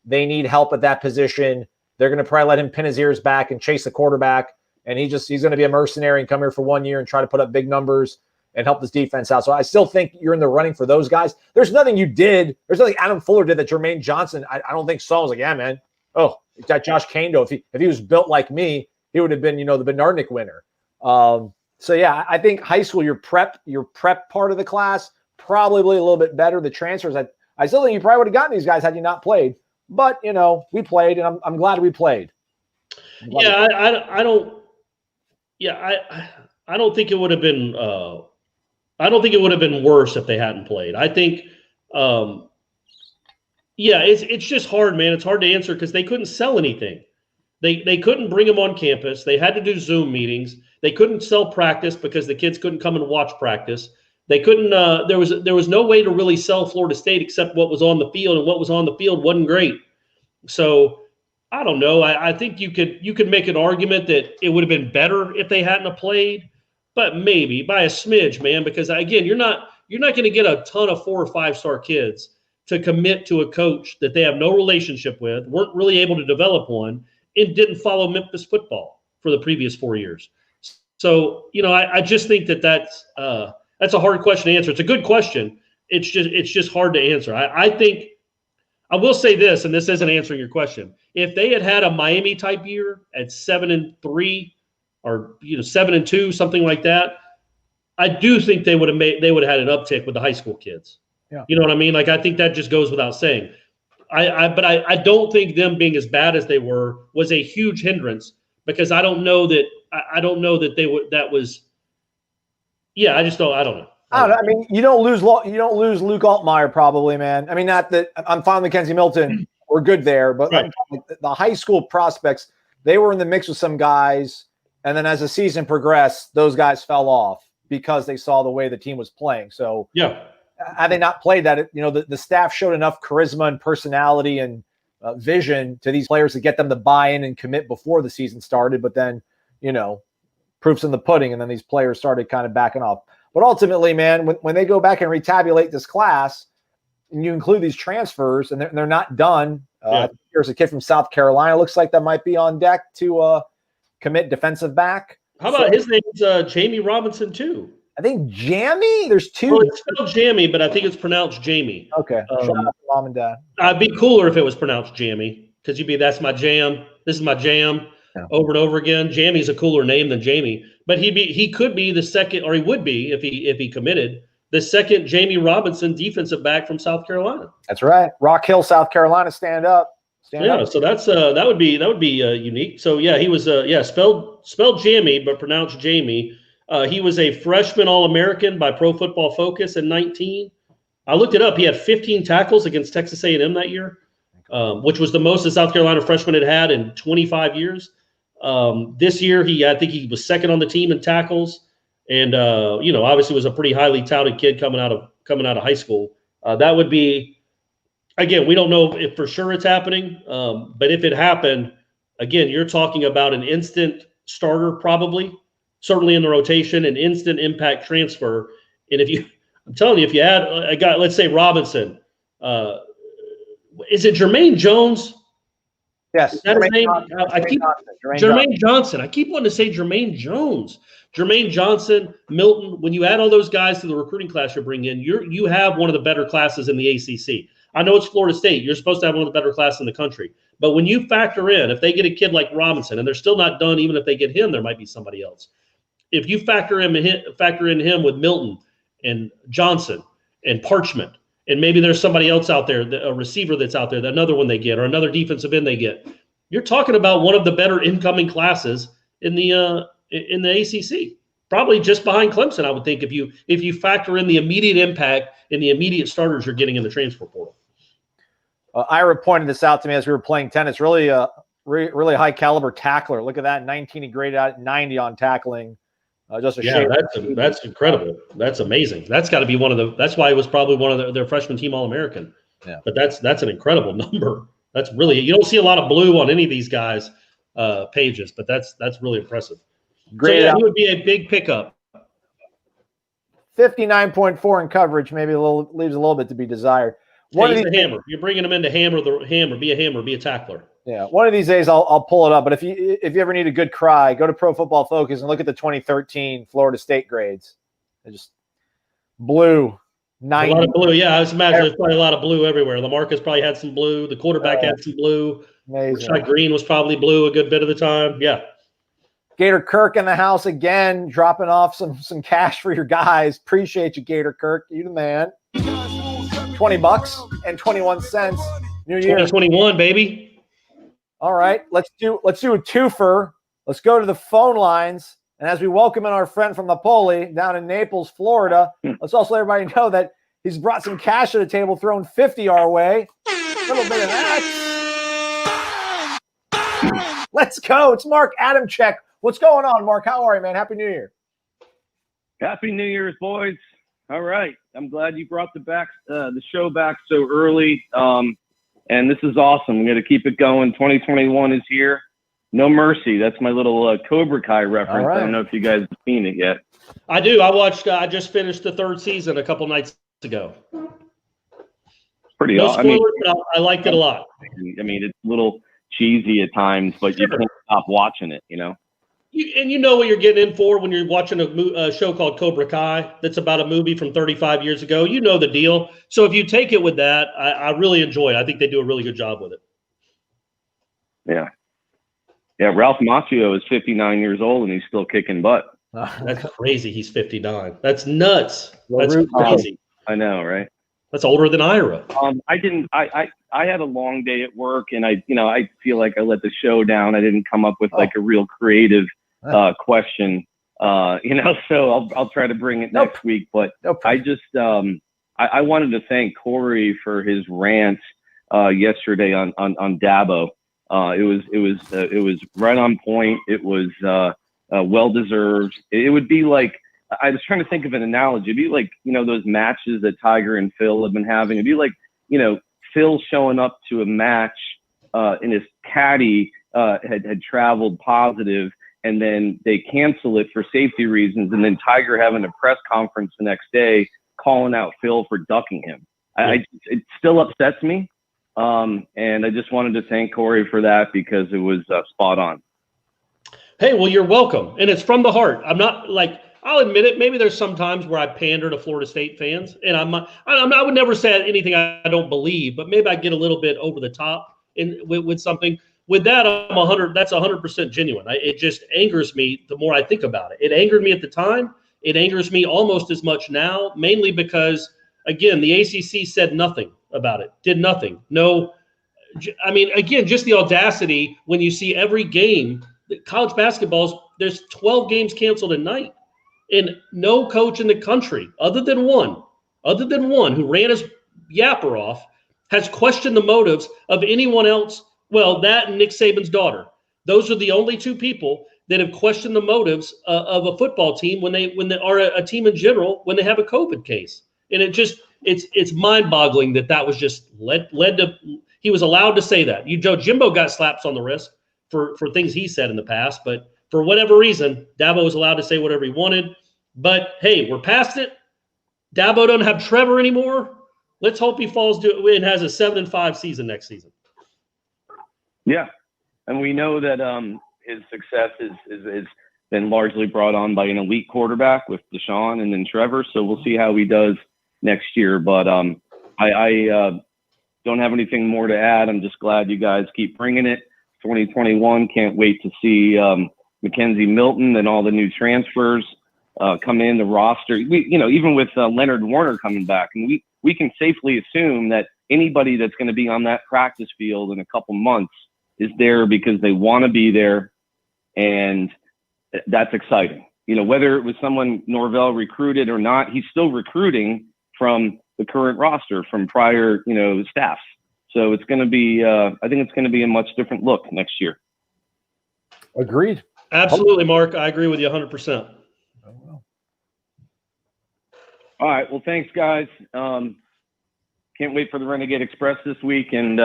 They need help at that position. They're going to probably let him pin his ears back and chase the quarterback. And he's going to be a mercenary and come here for 1 year and try to put up big numbers and help this defense out. So I still think you're in the running for those guys. There's nothing you did. There's nothing Adam Fuller did that Jermaine Johnson, I don't think saw. Was like, yeah, man. Oh, that Josh Kando. If he was built like me, he would have been, the Bednarnik winner. So yeah, I think high school, your prep part of the class, probably a little bit better. The transfers, I still think you probably would have gotten these guys had you not played. But we played, and I'm glad we played. I don't think it would have been. I don't think it would have been worse if they hadn't played. I think. It's just hard, man. It's hard to answer because they couldn't sell anything. They couldn't bring them on campus. They had to do Zoom meetings. They couldn't sell practice because the kids couldn't come and watch practice. They couldn't. There was no way to really sell Florida State except what was on the field, and what was on the field wasn't great. So I don't know. I think you could make an argument that it would have been better if they hadn't have played. but maybe by a smidge, man. Because again, you're not going to get a ton of 4 or 5-star kids to commit to a coach that they have no relationship with, weren't really able to develop one, and didn't follow Memphis football for the previous 4 years. So, I just think that's a hard question to answer. It's a good question. It's just hard to answer. I think I will say this, and this isn't answering your question. If they had a Miami type year at 7-3 or 7-2, something like that, I do think they would have had an uptick with the high school kids. Yeah. You know what I mean? Like, I think that just goes without saying. But I don't think them being as bad as they were was a huge hindrance, because I don't know that they would. That was. Yeah, I just don't. I don't know. I mean, you don't lose Luke Altmaier, probably, man. I mean, not that I'm fine with Kenzie Milton. We're good there, but Right. like the high school prospects, they were in the mix with some guys, and then as the season progressed, those guys fell off because they saw the way the team was playing. So Yeah. had they not played that, the staff showed enough charisma and personality and vision to these players to get them to buy in and commit before the season started. But then, proof's in the pudding, and then these players started kind of backing off. But ultimately, man, when they go back and retabulate this class, and you include these transfers, and they're not done. There's a kid from South Carolina. Looks like that might be on deck to commit defensive back. How about his name's Jamie Robinson too? I think Jamie. There's two. Well, it's spelled Jamie, but I think it's pronounced Jamie. Okay. Shout out to mom and dad. I'd be cooler if it was pronounced Jamie, because that's my jam. This is my jam. Yeah. Over and over again. Jamie's a cooler name than Jamie, but he could be the second, or he would be if he committed, the second Jamie Robinson defensive back from South Carolina. That's right. Rock Hill, South Carolina. Stand up. So that's that would be unique. So yeah, he was spelled Jamie but pronounced Jamie. He was a freshman All-American by Pro Football Focus in 19. I looked it up. He had 15 tackles against Texas A&M that year, which was the most a South Carolina freshman had in 25 years. This year, I think he was second on the team in tackles, and obviously was a pretty highly touted kid coming out of high school. That would be, again, we don't know if for sure it's happening, but if it happened, again, you're talking about an instant starter, probably, certainly in the rotation, an instant impact transfer. And I'm telling you, if you add a guy, let's say Robinson, is it Jermaine Jones? Yes. Is that his name? Jermaine Johnson. I keep wanting to say Jermaine Jones. Jermaine Johnson, Milton. When you add all those guys to the recruiting class you're bringing in, you have one of the better classes in the ACC. I know it's Florida State. You're supposed to have one of the better classes in the country. But when you factor in, if they get a kid like Robinson, and they're still not done, even if they get him, there might be somebody else. If you factor in him with Milton and Johnson and Parchment, and maybe there's somebody else out there, a receiver that's out there, another one they get, or another defensive end they get. You're talking about one of the better incoming classes in the ACC, probably just behind Clemson, I would think, if you factor in the immediate impact and the immediate starters you're getting in the transfer portal. Ira pointed this out to me as we were playing tennis. Really, really high caliber tackler. Look at that, 19. He graded out 90 on tackling. That's incredible. That's amazing. That's got to be that's why it was probably one of their freshman team All-American. Yeah. But that's an incredible number. That's really, you don't see a lot of blue on any of these guys' pages, but that's really impressive. Great. So, he would be a big pickup. 59.4 in coverage, maybe leaves a little bit to be desired. He's a hammer. You're bringing him in to hammer, be a tackler. Yeah, one of these days I'll pull it up. But if you ever need a good cry, go to Pro Football Focus and look at the 2013 Florida State grades. They're just blue. 90. A lot of blue. Yeah, I was imagining there's probably a lot of blue everywhere. LaMarcus probably had some blue. The quarterback had some blue. Amazing. Rashad Green was probably blue a good bit of the time. Yeah. Gator Kirk in the house again, dropping off some cash for your guys. Appreciate you, Gator Kirk. You the man. $20 and 21 cents. New year. 2021, baby. All right, let's do a twofer. Let's go to the phone lines, and as we welcome in our friend from Napoli down in Naples, Florida, let's also let everybody know that he's brought some cash to the table, thrown 50 our way. A little bit of that. Let's go. It's Mark Adamczyk. What's going on, Mark? How are you, man? Happy New Year. Happy New Year's, boys. All right. I'm glad you brought the show back so early. And this is awesome. We're going to keep it going. 2021 is here. No Mercy. That's my little Cobra Kai reference. All right. I don't know if you guys have seen it yet. I do. I watched. I just finished the 3rd season a couple nights ago. Pretty No awesome. spoilers, but I liked it a lot. I mean, it's a little cheesy at times, but you can't stop watching it, you know? You know what you're getting in for when you're watching a show called Cobra Kai that's about a movie from 35 years ago. You know the deal. So if you take it with that, I really enjoy it. I think they do a really good job with it. Yeah. Yeah, Ralph Macchio is 59 years old and he's still kicking butt. That's crazy. He's 59. That's nuts. Well, That's crazy. I know, right? That's older than Ira. I had a long day at work and I feel like I let the show down. I didn't come up with like a real creative question, so I'll try to bring it next week. But I just, I wanted to thank Corey for his rant yesterday on Dabo. It was right on point. It was well deserved. It would be like, I was trying to think of an analogy. It'd be like, those matches that Tiger and Phil have been having. It'd be like, Phil showing up to a match and his caddy had traveled positive, and then they cancel it for safety reasons, and then Tiger having a press conference the next day calling out Phil for ducking him. It still upsets me, and I just wanted to thank Corey for that because it was spot on. Hey, well, you're welcome, and it's from the heart. I'm not like, I'll admit it. Maybe there's some times where I pander to Florida State fans, and I would never say anything I don't believe, but maybe I get a little bit over the top with something. With that, that's 100% genuine. It just angers me the more I think about it. It angered me at the time. It angers me almost as much now, mainly because, again, the ACC said nothing about it, did nothing. No, I mean, again, just the audacity when you see every game, college basketball's, there's 12 games canceled a night. And no coach in the country, other than one who ran his yapper off, has questioned the motives of anyone else. Well, that and Nick Saban's daughter. Those are the only 2 people that have questioned the motives of a football team when they are a team in general when they have a COVID case. And it's mind-boggling that was just led to. He was allowed to say that. Jimbo got slaps on the wrist for things he said in the past, but for whatever reason, Dabo was allowed to say whatever he wanted. But hey, we're past it. Dabo doesn't have Trevor anymore. Let's hope he falls to it and has a 7-5 season next season. Yeah, and we know that his success is been largely brought on by an elite quarterback with Deshaun and then Trevor. So we'll see how he does next year. But I don't have anything more to add. I'm just glad you guys keep bringing it. 2021, can't wait to see Mackenzie Milton and all the new transfers come in the roster. Even with Leonard Warner coming back, and we can safely assume that anybody that's going to be on that practice field in a couple months is there because they want to be there, and that's exciting. Whether it was someone Norvell recruited or not, he's still recruiting from the current roster, from prior staffs. So it's going to be, I think it's going to be a much different look next year. Agreed. Absolutely, Mark. I agree with you 100%. All right. Well, thanks, guys. Can't wait for the Renegade Express this week, and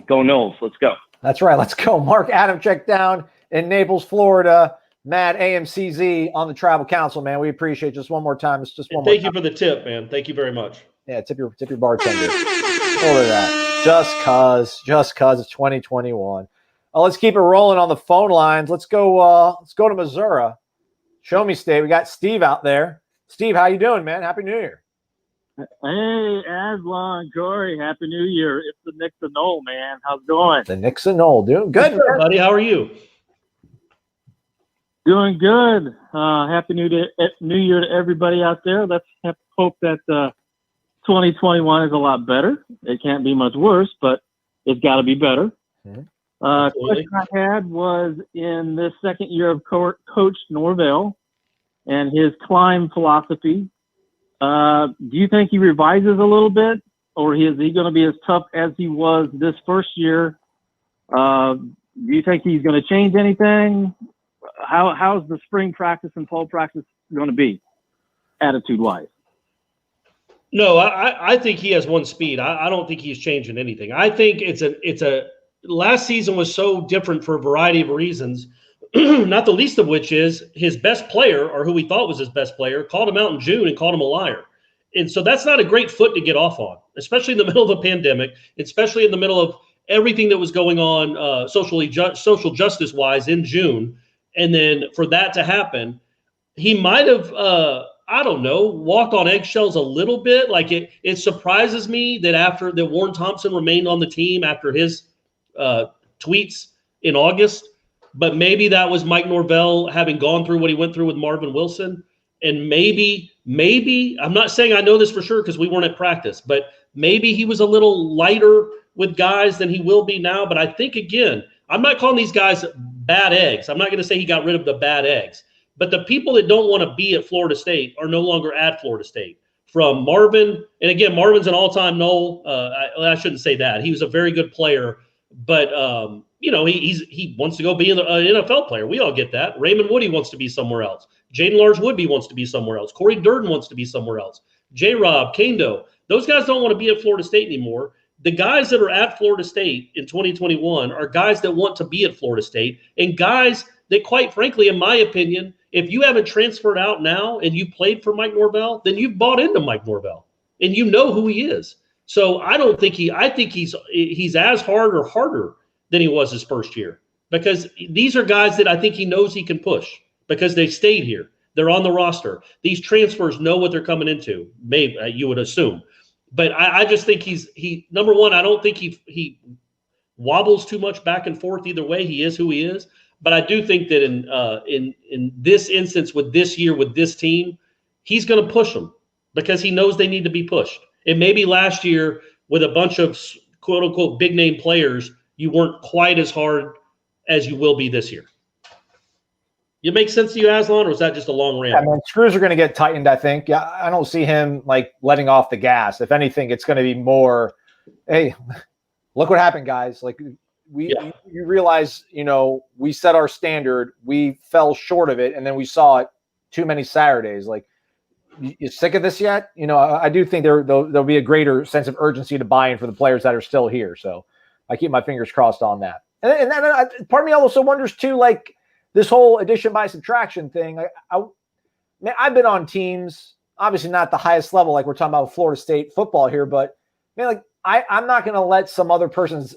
go Noles. Let's go. That's right. Let's go. Mark Adam checked down in Naples, Florida. Matt AMCZ on the Travel Council, man. We appreciate just one more time. It's just one more. Thank you for the tip, man. Thank you very much. Yeah, tip your bartender. Order that. Just cause it's 2021. Let's keep it rolling on the phone lines. Let's go to Missouri. Show me State. We got Steve out there. Steve, how you doing, man? Happy New Year. Hey, Aslan, Corey, Happy New Year. It's the Nixon Knoll, man. How's it going? The Nixon Knoll, doing good, man. Buddy. How are you? Doing good. Happy New Year to everybody out there. Let's hope that 2021 is a lot better. It can't be much worse, but it's got to be better. Mm-hmm. Question I had was in this second year of Coach Norvell and his climb philosophy. Do you think he revises a little bit, or is he going to be as tough as he was this first year? Do you think he's going to change anything? How's the spring practice and fall practice going to be, attitude-wise? No, I think he has one speed. I don't think he's changing anything. I think it's last season was so different for a variety of reasons, not the least of which is his best player, or who we thought was his best player, called him out in June and called him a liar. And so that's not a great foot to get off on, especially in the middle of a pandemic, especially in the middle of everything that was going on social justice wise in June. And then for that to happen, he might have, I don't know, walked on eggshells a little bit. Like it surprises me that Warren Thompson remained on the team after his tweets in August, but maybe that was Mike Norvell having gone through what he went through with Marvin Wilson. And maybe, I'm not saying I know this for sure because we weren't at practice, but maybe he was a little lighter with guys than he will be now. But I think, again, I'm not calling these guys bad eggs. I'm not going to say he got rid of the bad eggs. But the people that don't want to be at Florida State are no longer at Florida State. From Marvin, and again, Marvin's an all-time Nole. I shouldn't say that. He was a very good player, but he wants to go be an NFL player. We all get that. Raymond Woody wants to be somewhere else. Jaden Large-Woodby wants to be somewhere else. Corey Durden wants to be somewhere else. J-Rob, Kendo, those guys don't want to be at Florida State anymore. The guys that are at Florida State in 2021 are guys that want to be at Florida State, and guys that, quite frankly, in my opinion, if you haven't transferred out now and you played for Mike Norvell, then you've bought into Mike Norvell and you know who he is. So I think he's as hard or harder than he was his first year, because these are guys that I think he knows he can push because they stayed here. They're on the roster. These transfers know what they're coming into. Maybe you would assume, but I just think he number one, I don't think he wobbles too much back and forth either way. He is who he is. But I do think that in this instance with this year with this team, he's going to push them because he knows they need to be pushed. And maybe last year with a bunch of quote unquote big name players, you weren't quite as hard as you will be this year. It makes sense to you, Aslan, or is that just a long rant? I mean, screws are going to get tightened, I think. Yeah, I don't see him like letting off the gas. If anything, it's going to be more, hey, look what happened, guys. Like you realize, we set our standard, we fell short of it, and then we saw it too many Saturdays. Like, you sick of this yet? I do think there'll be a greater sense of urgency to buy in for the players that are still here. So I keep my fingers crossed on that. And then part of me also wonders too, like this whole addition by subtraction thing. I've been on teams, obviously not at the highest level, like we're talking about Florida State football here, but I'm not going to let some other person's,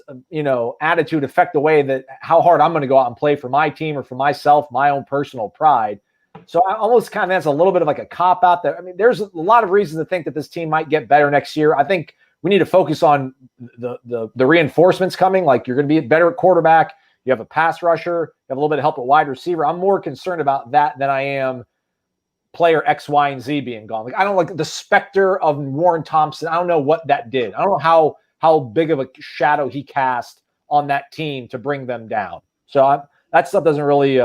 attitude affect the way that how hard I'm going to go out and play for my team or for myself, my own personal pride. So I almost kind of that's a little bit of like a cop out there. I mean, there's a lot of reasons to think that this team might get better next year. I think we need to focus on the reinforcements coming. Like, you're going to be better at quarterback. You have a pass rusher. You have a little bit of help at wide receiver. I'm more concerned about that than I am player X, Y, and Z being gone. Like, I don't like the specter of Warren Thompson. I don't know what that did. I don't know how big of a shadow he cast on that team to bring them down. So that stuff doesn't really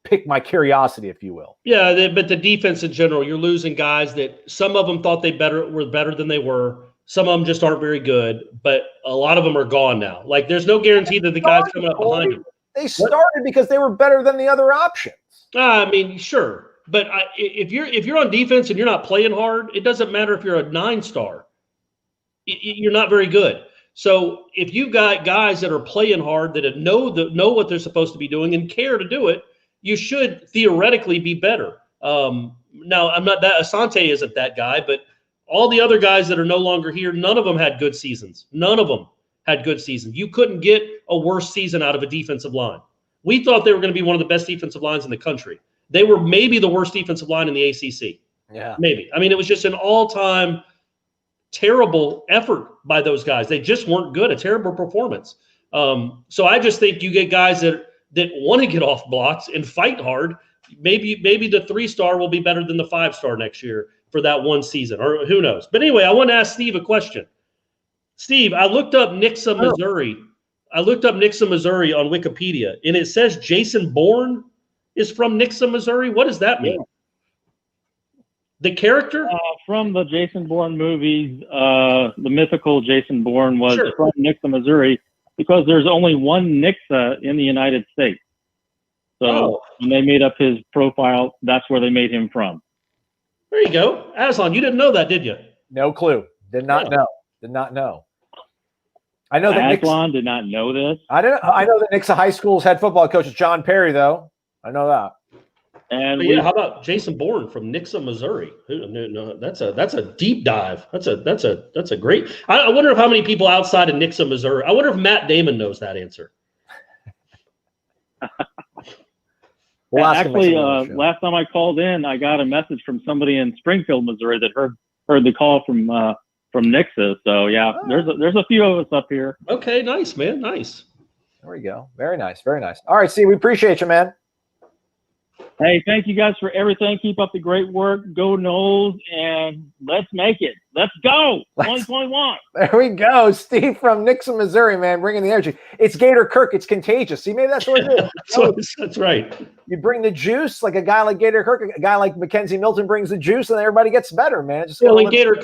pick my curiosity, if you will. Yeah, but the defense in general, you're losing guys that some of them thought were better than they were. Some of them just aren't very good, but a lot of them are gone now. Like, there's no guarantee that the guys coming up behind them. They started because they were better than the other options. I mean, sure, but if you're on defense and you're not playing hard, it doesn't matter if you're a 9-star. You're not very good. So if you've got guys that are playing hard, that know what they're supposed to be doing and care to do it, you should theoretically be better. Now, I'm not that Asante isn't that guy, but all the other guys that are no longer here, none of them had good seasons. None of them had good seasons. You couldn't get a worse season out of a defensive line. We thought they were going to be one of the best defensive lines in the country. They were maybe the worst defensive line in the ACC. Yeah, maybe. I mean, it was just an all-time terrible effort by those guys. They just weren't good. A terrible performance. So I just think you get guys that want to get off blocks and fight hard. Maybe the 3-star will be better than the 5-star next year for that one season, or who knows. But anyway, I want to ask Steve a question. Steve, I looked up Nixa, Missouri. I looked up Nixa, Missouri on Wikipedia, and it says Jason Bourne is from Nixa, Missouri. What does that mean? The character? From the Jason Bourne movies, the mythical Jason Bourne was from Nixa, Missouri, because there's only one Nixa in the United States. So when they made up his profile, that's where they made him from. There you go. Aslan, you didn't know that, did you? No clue. Did not know. I know that Aslan did not know this. I know that Nixa High School's head football coach is John Perry, though. I know that. And yeah, how about Jason Bourne from Nixa, Missouri? No, that's a deep dive. That's a great. I wonder if how many people outside of Nixa, Missouri. I wonder if Matt Damon knows that answer. We'll actually, last time I called in, I got a message from somebody in Springfield, Missouri, that heard the call from Nixa. So yeah, there's a few of us up here. Okay, nice, man, nice. There we go. Very nice, very nice. All right, Steve, we appreciate you, man. Hey, thank you guys for everything. Keep up the great work. Go Noles, and let's make it. Let's go. 2021. There we go. Steve from Nixa, Missouri, man, bringing the energy. It's Gator Kirk. It's contagious. See, maybe that's what it is. That's right. You bring the juice, like a guy like Gator Kirk, a guy like Mackenzie Milton brings the juice, and everybody gets better, man. And Gator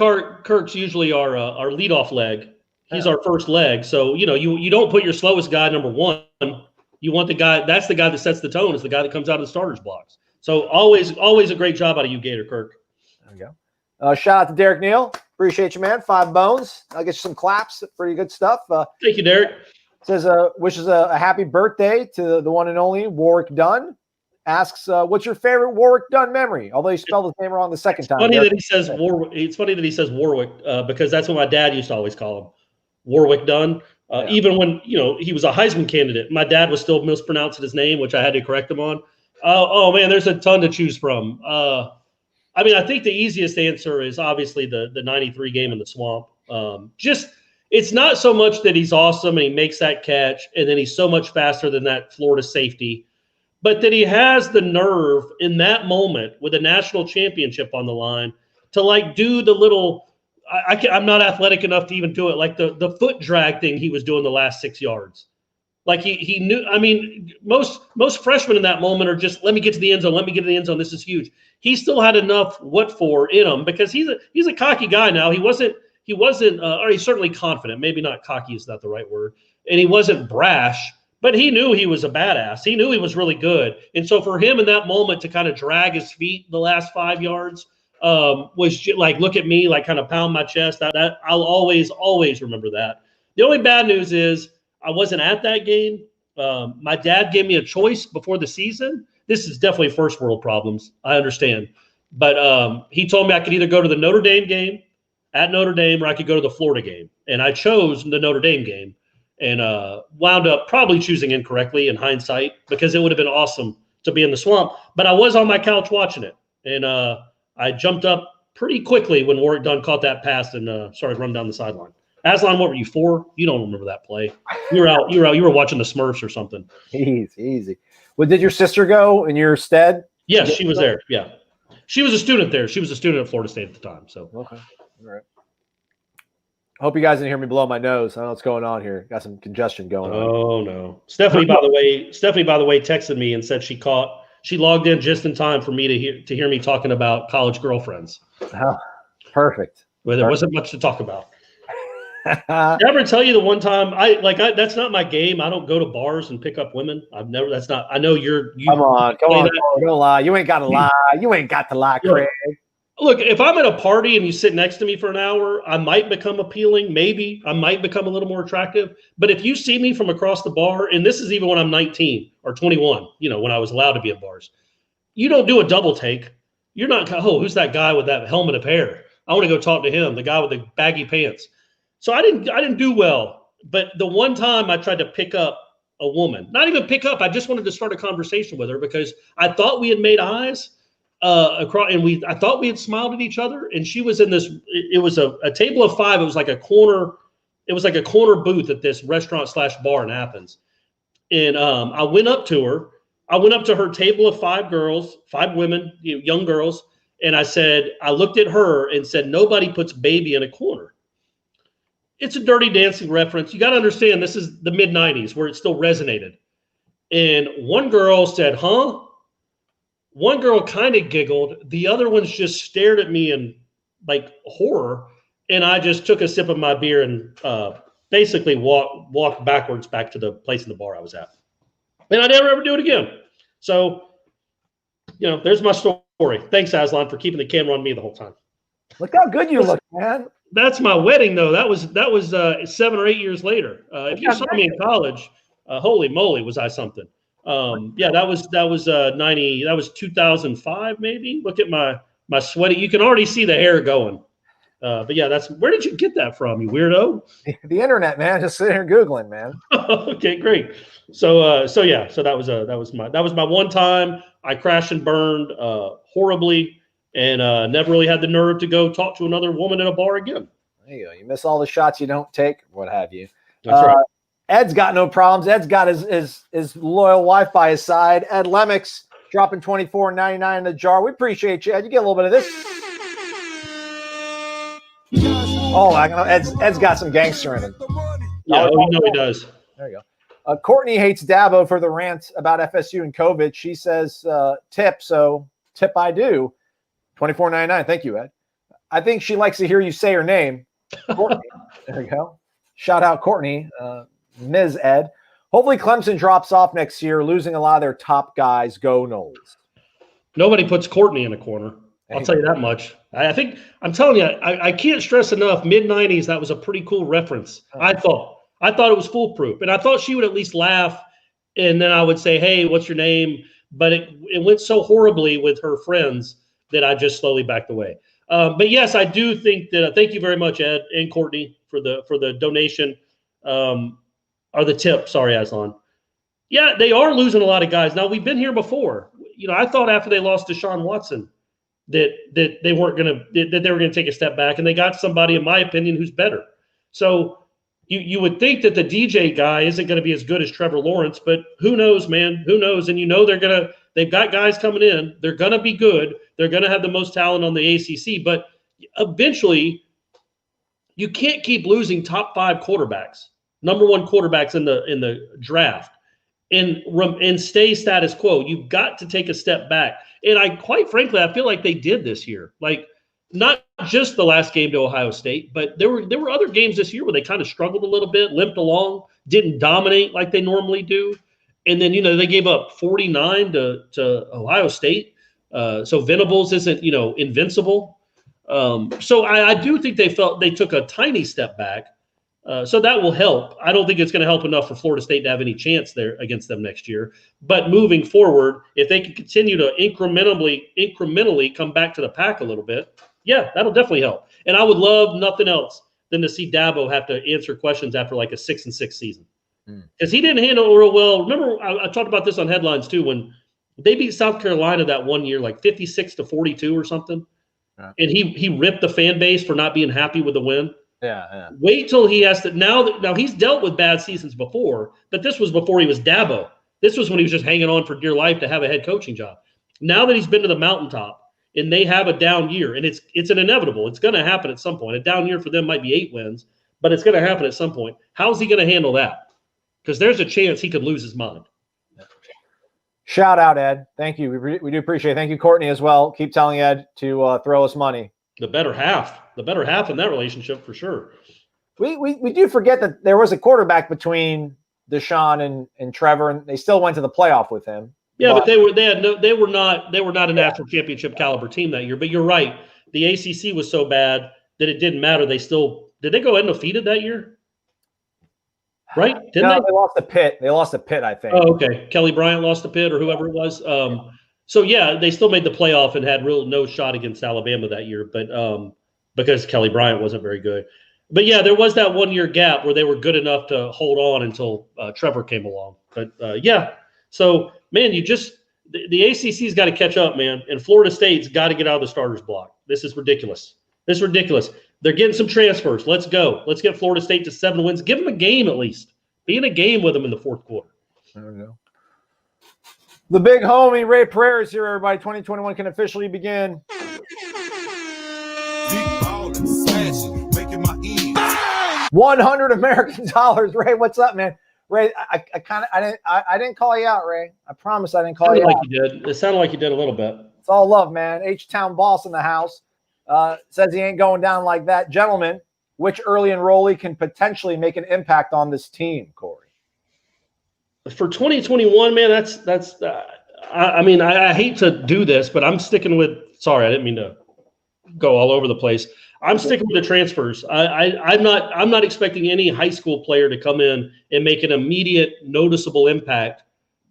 Kirk's usually our leadoff leg. He's our first leg. So, you don't put your slowest guy number one. You want the guy, that's the guy that sets the tone, is the guy that comes out of the starters blocks. So always a great job out of you, Gator Kirk. There we go. Shout out to Derek Neal. Appreciate you, man. 5 bones. I'll get you some claps. Pretty good stuff. Thank you, Derek. Says wishes a happy birthday to the one and only Warrick Dunn. Asks, what's your favorite Warrick Dunn memory? Although he spelled his name wrong the second time. Funny that he says Warwick. It's funny that he says Warwick because that's what my dad used to always call him, Warrick Dunn. Even when he was a Heisman candidate, my dad was still mispronouncing his name, which I had to correct him on. Oh man, there's a ton to choose from. I think the easiest answer is obviously the 93 game in the swamp. It's not so much that he's awesome and he makes that catch and then he's so much faster than that Florida safety, but that he has the nerve in that moment with a national championship on the line to do the little. I'm not athletic enough to even do it. Like the foot drag thing he was doing the last 6 yards. Like he knew. I mean, most freshmen in that moment are just, let me get to the end zone. Let me get to the end zone. This is huge. He still had enough what for in him because he's a cocky guy now. He wasn't, or he's certainly confident. Maybe not cocky is not the right word. And he wasn't brash, but he knew he was a badass. He knew he was really good. And so for him in that moment to kind of drag his feet the last 5 yards, was like, look at me, like kind of pound my chest. That I'll always remember that. The only bad news is I wasn't at that game. My dad gave me a choice before the season. This is definitely first world problems. I understand. But he told me I could either go to the Notre Dame game at Notre Dame or I could go to the Florida game. And I chose the Notre Dame game and wound up probably choosing incorrectly in hindsight because it would have been awesome to be in the swamp. But I was on my couch watching it. And I jumped up pretty quickly when Warrick Dunn caught that pass and started running down the sideline. Aslan, what were you, 4? You don't remember that play. You were watching the Smurfs or something. Easy. Well, did your sister go in your stead? Yes, she was there. Yeah. She was a student there. She was a student at Florida State at the time. So okay. All right. I hope you guys didn't hear me blow my nose. I don't know what's going on here. Got some congestion going on. Oh no. Stephanie, by the way, texted me and said she logged in just in time for me to hear me talking about college girlfriends. Oh, perfect. Well, there wasn't much to talk about. Did I ever tell you the one time that's not my game. I don't go to bars and pick up women. I've never. That's not. I know you. Come on, don't lie. You ain't got to lie. You ain't got to lie, Craig. Look, if I'm at a party and you sit next to me for an hour, I might become appealing. Maybe I might become a little more attractive. But if you see me from across the bar, and this is even when I'm 19 or 21, when I was allowed to be in bars, you don't do a double take. You're not, who's that guy with that helmet of hair? I want to go talk to him, the guy with the baggy pants. So I didn't do well. But the one time I tried to pick up a woman, not even pick up, I just wanted to start a conversation with her because I thought we had made eyes. I thought we had smiled at each other, and she was in this. It was a table of 5. It was like a corner. It was like a corner booth at this restaurant/bar in Athens. And I went up to her. I went up to her table of 5 girls, 5 women, young girls, and I looked at her and said, "Nobody puts baby in a corner." It's a Dirty Dancing reference. You got to understand, this is the mid '90s where it still resonated. And one girl said, "Huh?" One girl kind of giggled. The other ones just stared at me in like horror. And I just took a sip of my beer and basically walked backwards back to the place in the bar I was at. And I never ever do it again. So, there's my story. Thanks, Aslan, for keeping the camera on me the whole time. Look how good you look, man. That's my wedding, though. That was 7 or 8 years later. If you saw me in college, holy moly, was I something? Yeah, that was 90. That was 2005, maybe. Look at my sweaty. You can already see the hair going. But yeah, where did you get that from, you weirdo? The internet, man. Just sitting here Googling, man. Okay, great. So that was my one time. I crashed and burned horribly, and never really had the nerve to go talk to another woman in a bar again. There you go. You miss all the shots you don't take, what have you. That's right. Ed's got no problems. Ed's got his loyal wife by his side. Ed Lemmix dropping $24.99 in the jar. We appreciate you, Ed. You get a little bit of this. Oh, I know. Ed's got some gangster in him. Yeah, he does. There you go. Courtney hates Dabo for the rant about FSU and COVID. She says tip, so tip I do. $24.99. Thank you, Ed. I think she likes to hear you say her name. Courtney. There you go. Shout out Courtney, Ms. Ed. Hopefully Clemson drops off next year, losing a lot of their top guys. Go Noles. Nobody puts Courtney in a corner. I'll tell you that much. I think I'm telling you, I can't stress enough. Mid-90s, that was a pretty cool reference. I thought it was foolproof, and I thought she would at least laugh, and then I would say, "Hey, what's your name?" But it went so horribly with her friends that I just slowly backed away. But yes, I do think that. Thank you very much, Ed and Courtney, for the donation or the tip. Sorry, Aslan. Yeah, they are losing a lot of guys. Now we've been here before. I thought after they lost to Deshaun Watson that they weren't gonna that they were gonna take a step back, and they got somebody, in my opinion, who's better. So you would think that the DJ guy isn't going to be as good as Trevor Lawrence, but who knows, man? Who knows? And they've got guys coming in. They're going to be good. They're going to have the most talent on the ACC, but eventually you can't keep losing top 5 quarterbacks, number 1 quarterbacks in the draft, and stay status quo. You've got to take a step back. And quite frankly, I feel like they did this year. Like, not just the last game to Ohio State, but there were other games this year where they kind of struggled a little bit, limped along, didn't dominate like they normally do. And then, they gave up 49 to Ohio State. So Venables isn't, invincible. So I do think they took a tiny step back. So that will help. I don't think it's going to help enough for Florida State to have any chance there against them next year. But moving forward, if they can continue to incrementally come back to the pack a little bit, yeah, that'll definitely help. And I would love nothing else than to see Dabo have to answer questions after like a 6-6 season. Because he didn't handle it real well. Remember, I talked about this on headlines too, when they beat South Carolina that one year, like 56-42 or something. Yeah. And he ripped the fan base for not being happy with the win. Yeah. Wait till he has to now he's dealt with bad seasons before, but this was before he was Dabo. This was when he was just hanging on for dear life to have a head coaching job. Now that he's been to the mountaintop and they have a down year, and it's an inevitable. It's going to happen at some point. A down year for them might be 8 wins, but it's going to happen at some point. How's he going to handle that? Because there's a chance he could lose his mind. Shout out, Ed. Thank you. We do appreciate it. Thank you, Courtney, as well. Keep telling Ed to throw us money. The better half in that relationship for sure. We do forget that there was a quarterback between Deshaun and Trevor, and they still went to the playoff with him. Yeah, but they were not a national championship caliber team that year. But you're right. The ACC was so bad that it didn't matter. Did they go undefeated that year? Right? They lost the Pitt. They lost the Pitt, I think. Oh, okay. Kelly Bryant lost the Pitt or whoever it was. So yeah, they still made the playoff and had no shot against Alabama that year, but because Kelly Bryant wasn't very good. But yeah, there was that 1 year gap where they were good enough to hold on until Trevor came along. But yeah, so man, the ACC's got to catch up, man, and Florida State's got to get out of the starters block. This is ridiculous. They're getting some transfers. Let's go. Let's get Florida State to 7 wins. Give them a game at least. Be in a game with them in the fourth quarter. There we go. The big homie, Ray Pereira, is here, everybody. 2021 can officially begin. $100 American dollars. Ray, what's up, man? Ray, I didn't call you out, Ray. I promise I didn't call you out. You did. It sounded like you did a little bit. It's all love, man. H-Town boss in the house. Says he ain't going down like that. Gentlemen, which early enrollee can potentially make an impact on this team, Corey? For 2021, man, that's. I hate to do this, but I'm sticking with. Sorry, I didn't mean to go all over the place. I'm sticking with the transfers. I'm not expecting any high school player to come in and make an immediate noticeable impact.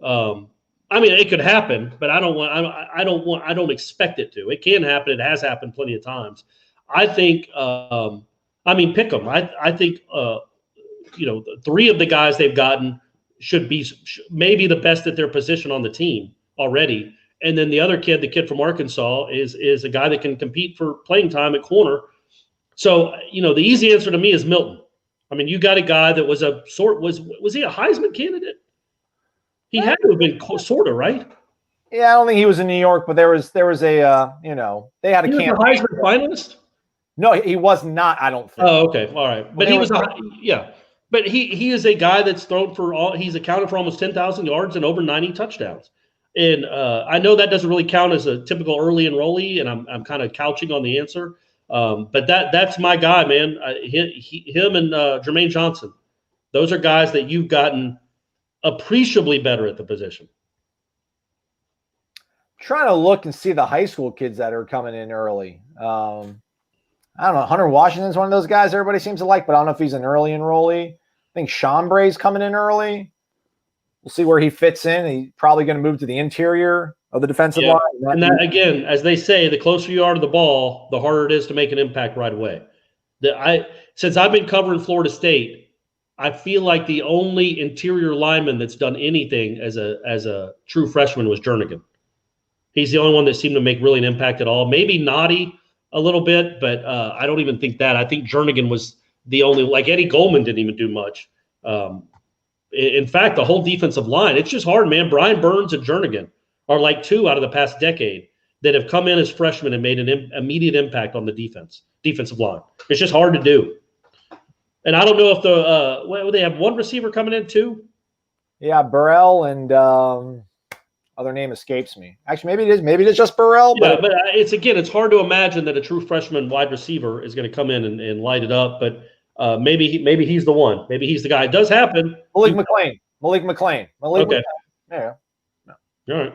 I mean, it could happen, but I don't expect it to. It can happen. It has happened plenty of times. I think. Pick them. I think. Three of the guys they've gotten should be maybe the best at their position on the team already. And then the other kid, the kid from Arkansas, is a guy that can compete for playing time at corner. So, the easy answer to me is Milton. I mean, you got a guy that was was he a Heisman candidate? He had to have been sort of, right? Yeah, I don't think he was in New York, but there was a they had a camp. He was a Heisman finalist? No, he was not, I don't think. Oh, okay. All right. But he was But he is a guy that's he's accounted for almost 10,000 yards and over 90 touchdowns. And I know that doesn't really count as a typical early enrollee, and I'm kind of couching on the answer. But that's my guy, man. Him and Jermaine Johnson, those are guys that you've gotten appreciably better at the position. Trying to look and see the high school kids that are coming in early. I don't know. Hunter Washington's one of those guys everybody seems to like, but I don't know if he's an early enrollee. I think Chambray's coming in early. We'll see where he fits in. He's probably going to move to the interior of the defensive line. And that, again, as they say, the closer you are to the ball, the harder it is to make an impact right away. Since I've been covering Florida State, I feel like the only interior lineman that's done anything as a true freshman was Jernigan. He's the only one that seemed to make really an impact at all. Maybe Noddy a little bit, but I don't even think that. I think Jernigan was the only, like Eddie Goldman didn't even do much. In fact, the whole defensive line, it's just hard, man. Brian Burns and Jernigan are like two out of the past decade that have come in as freshmen and made an immediate impact on the defensive line. It's just hard to do. And I don't know if they have one receiver coming in too. Yeah, Burrell and other name escapes me. Actually, maybe it is just Burrell. But it's hard to imagine that a true freshman wide receiver is going to come in and light it up. But maybe he's the one. Maybe he's the guy. It does happen. Malik McClain. Okay. Yeah. No. All right.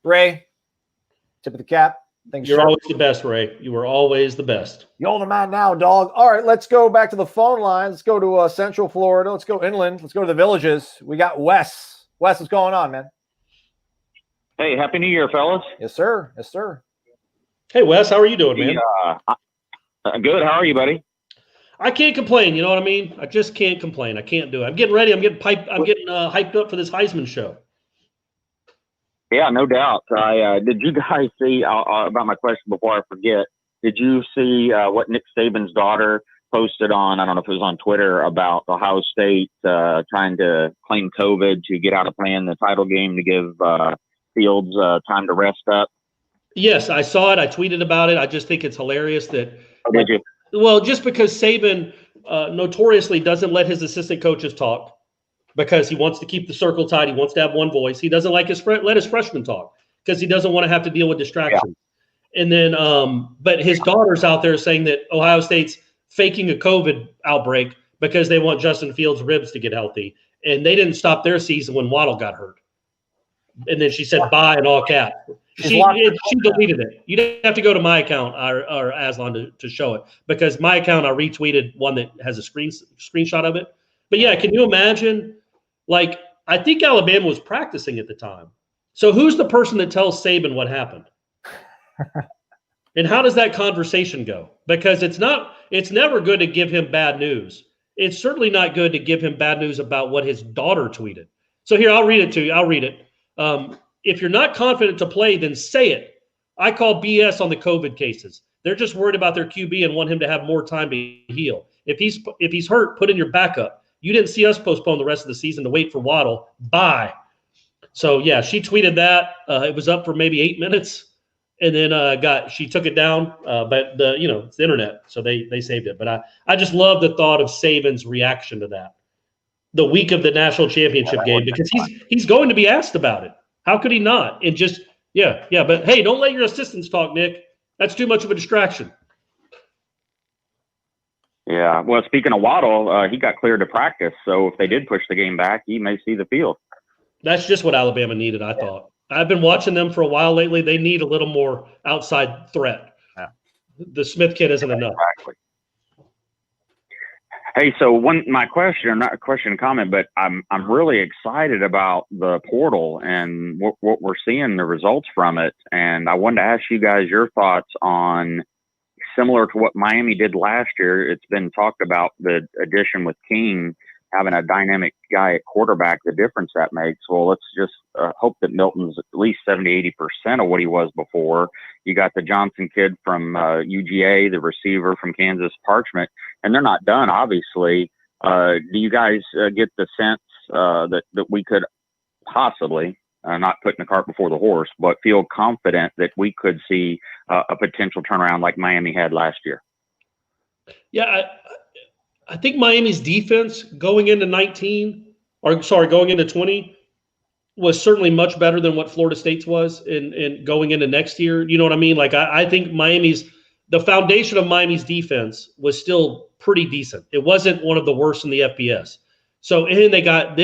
Ray, tip of the cap. You're always the best, Ray. You were always the best. You own a man now, dog. All right, let's go back to the phone line. Let's go to Central Florida. Let's go inland. Let's go to the villages. We got Wes. Wes, what's going on, man? Hey, Happy New Year, fellas. Yes, sir. Yes, sir. Hey, Wes, how are you doing, man? Good. How are you, buddy? I can't complain. You know what I mean? I just can't complain. I can't do it. I'm getting ready. I'm getting hyped up for this Heisman show. Yeah, no doubt. Did you guys see about my question before I forget? Did you see what Nick Saban's daughter posted on? I don't know if it was on Twitter about Ohio State trying to claim COVID to get out of playing the title game to give Fields time to rest up. Yes, I saw it. I tweeted about it. I just think it's hilarious that. Oh, did you? Well, just because Saban notoriously doesn't let his assistant coaches talk because he wants to keep the circle tight. He wants to have one voice. He doesn't like let his freshmen talk because he doesn't want to have to deal with distractions. Yeah. And then, but his daughter's out there saying that Ohio State's faking a COVID outbreak because they want Justin Fields' ribs to get healthy. And they didn't stop their season when Waddle got hurt. And then she said bye in all caps. She deleted it. You'd have to go to my account or Aslan to show it because my account I retweeted one that has a screenshot of it. But yeah, can you imagine? Like, I think Alabama was practicing at the time. So who's the person that tells Saban what happened? And how does that conversation go? Because it's never good to give him bad news. It's certainly not good to give him bad news about what his daughter tweeted. So here, I'll read it to you. I'll read it. If you're not confident to play, then say it. I call BS on the COVID cases. They're just worried about their QB and want him to have more time to heal. If he's hurt, put in your backup. You didn't see us postpone the rest of the season to wait for Waddle. Bye. So yeah, she tweeted that. It was up for maybe 8 minutes, and then she took it down. But it's the internet, so they saved it. But I just love the thought of Saban's reaction to that, the week of the national championship game, because he's going to be asked about it. How could he not? And just but hey, don't let your assistants talk, Nick. That's too much of a distraction. Yeah. Well, speaking of Waddle, he got cleared to practice. So if they did push the game back, he may see the field. That's just what Alabama needed, I thought. I've been watching them for a while lately. They need a little more outside threat. Yeah. The Smith kid isn't enough. Exactly. Hey, so my question, not a question, a comment, but I'm really excited about the portal and what we're seeing, the results from it. And I wanted to ask you guys your thoughts on, similar to what Miami did last year. It's been talked about, the addition with King, having a dynamic guy at quarterback, the difference that makes. Well, let's just hope that Milton's at least 70-80% of what he was before. You got the Johnson kid from UGA, the receiver from Kansas, Parchment, and they're not done, obviously. Do you guys get the sense that we could possibly, not putting the cart before the horse, but feel confident that we could see a potential turnaround like Miami had last year? Yeah, I think Miami's defense going into 20, was certainly much better than what Florida State's was in going into next year. You know what I mean? Like, I think the foundation of Miami's defense was still pretty decent. It wasn't one of the worst in the FBS. So, and they got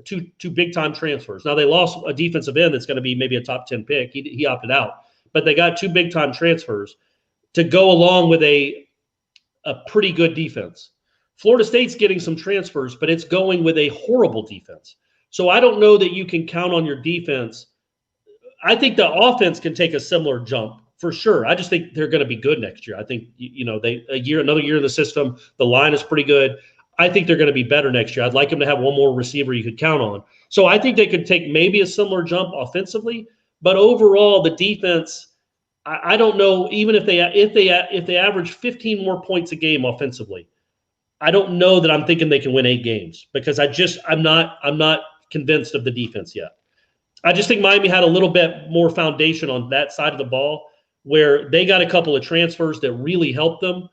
two big time transfers. Now they lost a defensive end that's going to be maybe a top 10 pick. He opted out, but they got two big time transfers to go along with a pretty good defense. Florida State's getting some transfers, but it's going with a horrible defense. So I don't know that you can count on your defense. I think the offense can take a similar jump for sure. I just think they're going to be good next year. I think, another year in the system, the line is pretty good. I think they're going to be better next year. I'd like them to have one more receiver you could count on. So I think they could take maybe a similar jump offensively, but overall the defense, I don't know, even if they average 15 more points a game offensively, I don't know that I'm thinking they can win 8 games, because I'm not convinced of the defense yet. I just think Miami had a little bit more foundation on that side of the ball, where they got a couple of transfers that really helped them,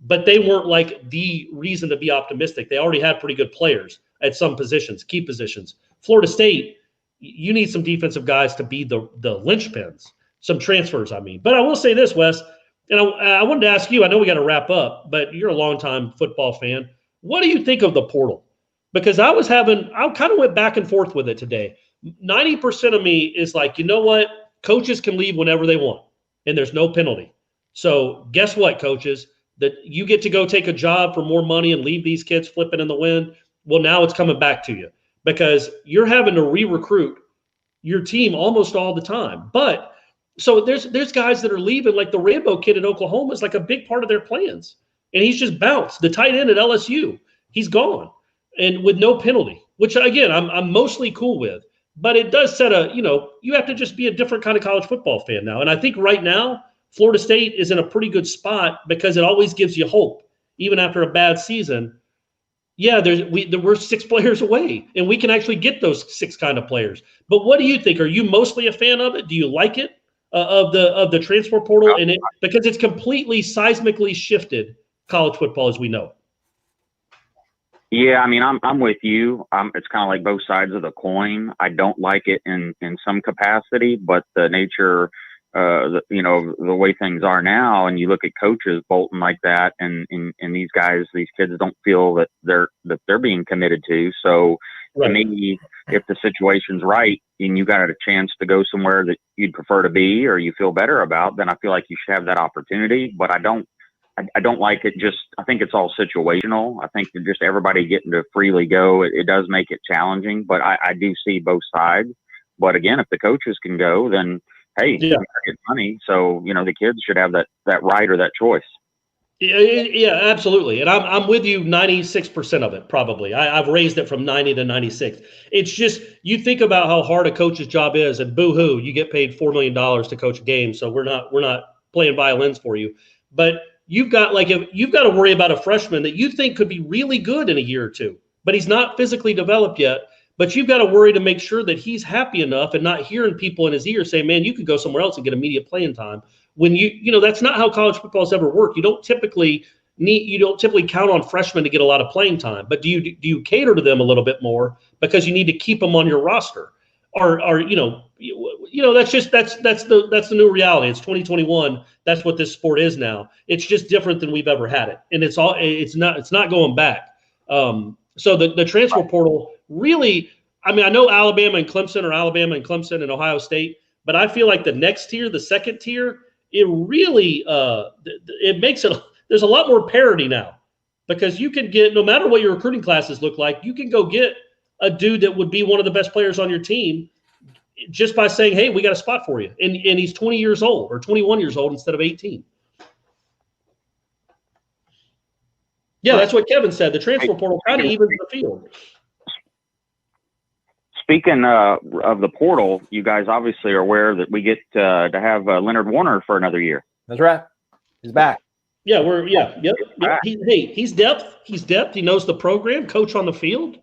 but they weren't like the reason to be optimistic. They already had pretty good players at some positions, key positions. Florida State, you need some defensive guys to be the linchpins. Some transfers, I mean. But I will say this, Wes, and I wanted to ask you, I know we got to wrap up, but you're a longtime football fan. What do you think of the portal? Because I kind of went back and forth with it today. 90% of me is like, you know what? Coaches can leave whenever they want, and there's no penalty. So guess what, coaches? That you get to go take a job for more money and leave these kids flipping in the wind. Well, now it's coming back to you, because you're having to re-recruit your team almost all the time. But so there's guys that are leaving, like the Rambo kid in Oklahoma is like a big part of their plans, and he's just bounced. The tight end at LSU, he's gone, and with no penalty, which again I'm mostly cool with. But it does set you have to just be a different kind of college football fan now. And I think right now Florida State is in a pretty good spot, because it always gives you hope, even after a bad season. Yeah, we're 6 players away, and we can actually get those 6 kind of players. But what do you think? Are you mostly a fan of it? Do you like it? Of the transfer portal, and because it's completely seismically shifted college football as we know. Yeah, I mean, I'm with you. It's kind of like both sides of the coin. I don't like it in some capacity, but the nature, the way things are now, and you look at coaches bolting like that, and these guys, these kids don't feel that they're being committed to. So to me, if the situation's right and you got a chance to go somewhere that you'd prefer to be or you feel better about, then I feel like you should have that opportunity. But I don't like it. I think it's all situational. I think that just everybody getting to freely go, it does make it challenging. But I do see both sides. But again, if the coaches can go, then hey, you get money. So the kids should have that right or that choice. Yeah, absolutely. And I'm with you 96% of it, probably. I've raised it from 90 to 96. It's just, you think about how hard a coach's job is, and boo-hoo, you get paid $4 million to coach a game, so we're not playing violins for you. But you've got to worry about a freshman that you think could be really good in a year or two, but he's not physically developed yet. But you've got to worry to make sure that he's happy enough and not hearing people in his ear say, man, you could go somewhere else and get immediate playing time. When that's not how college football has ever worked. You don't typically count on freshmen to get a lot of playing time, but do you cater to them a little bit more because you need to keep them on your roster? Or that's the new reality. It's 2021. That's what this sport is now. It's just different than we've ever had it, and it's not going back. So the transfer portal really, I mean, I know Alabama and Clemson and Ohio State, but I feel like the next tier, the second tier, it really it makes it. There's a lot more parity now because you can get, no matter what your recruiting classes look like, you can go get a dude that would be one of the best players on your team just by saying, "Hey, we got a spot for you," and he's 20 years old or 21 years old instead of 18. Yeah, that's what Kevin said. The transfer portal kind of evens the field. Speaking of the portal, you guys obviously are aware that we get to have Leonard Warner for another year. That's right. He's back. Yeah, yep. He's depth. He's depth. He knows the program, coach on the field.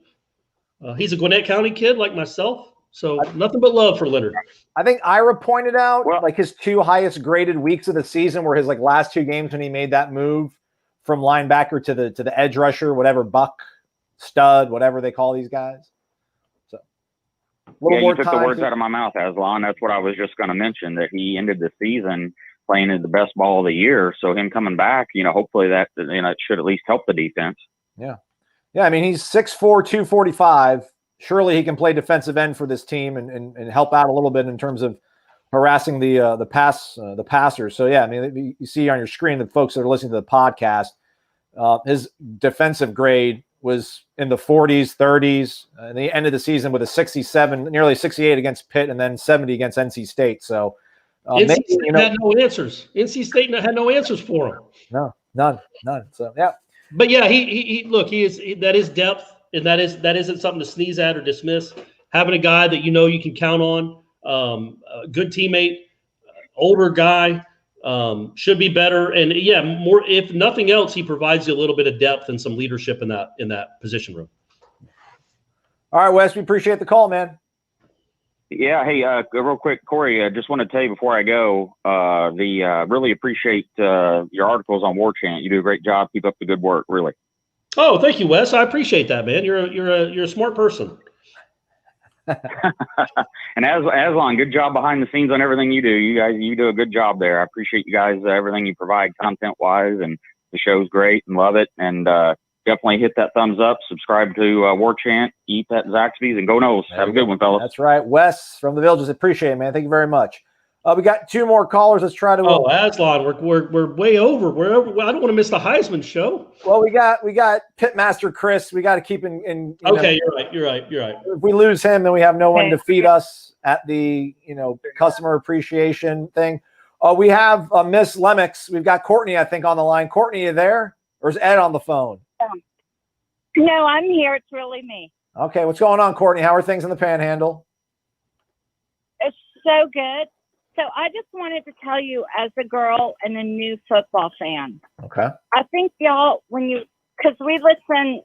He's a Gwinnett County kid like myself. So nothing but love for Leonard. I think Ira pointed out like his 2 highest graded weeks of the season were his like last 2 games when he made that move from linebacker to the edge rusher, whatever, buck, stud, whatever they call these guys. So you took the words out of my mouth, Aslan. That's what I was just going to mention, that he ended the season playing as the best ball of the year. So him coming back, hopefully that, it should at least help the defense. Yeah. Yeah. I mean, he's 6'4", 245. Surely he can play defensive end for this team and help out a little bit in terms of harassing the passers. So yeah, I mean, you see on your screen, the folks that are listening to the podcast, his defensive grade was in the 40s, 30s, and the end of the season with a 67, nearly 68 against Pitt, and then 70 against NC State. So NC State had no answers. NC State had no answers for him. No, none. So yeah, but yeah, that is depth, and that isn't something to sneeze at or dismiss. Having a guy that you can count on. A good teammate, older guy, should be better. And yeah, more, if nothing else, he provides you a little bit of depth and some leadership in that position room. All right, Wes, we appreciate the call, man. Yeah. Hey, real quick, Corey, I just want to tell you before I go, really appreciate your articles on Warchant. You do a great job. Keep up the good work, really. Oh, thank you, Wes. I appreciate that, man. You're a smart person. And Aslan, good job behind the scenes on everything you do. You do a good job there. I appreciate you guys, everything you provide content wise, and the show's great and love it. And definitely hit that thumbs up, subscribe to Warchant, eat that Zaxby's, and go Noles. Have a good one, fellas. That's right. Wes from the Villages, appreciate it, man. Thank you very much. We got 2 more callers. Let's try to. Oh, Aslan, we're way over. We're over. I don't want to miss the Heisman show. Well, we got Pitmaster Chris. We got to keep in. Okay, you're right. If we lose him, then we have no one to feed us at the customer appreciation thing. We have Miss Lemix. We've got Courtney, I think, on the line. Courtney, you there? Or is Ed on the phone? No, I'm here. It's really me. Okay, what's going on, Courtney? How are things in the Panhandle? It's so good. So I just wanted to tell you, as a girl and a new football fan, okay, I think y'all, because we listen,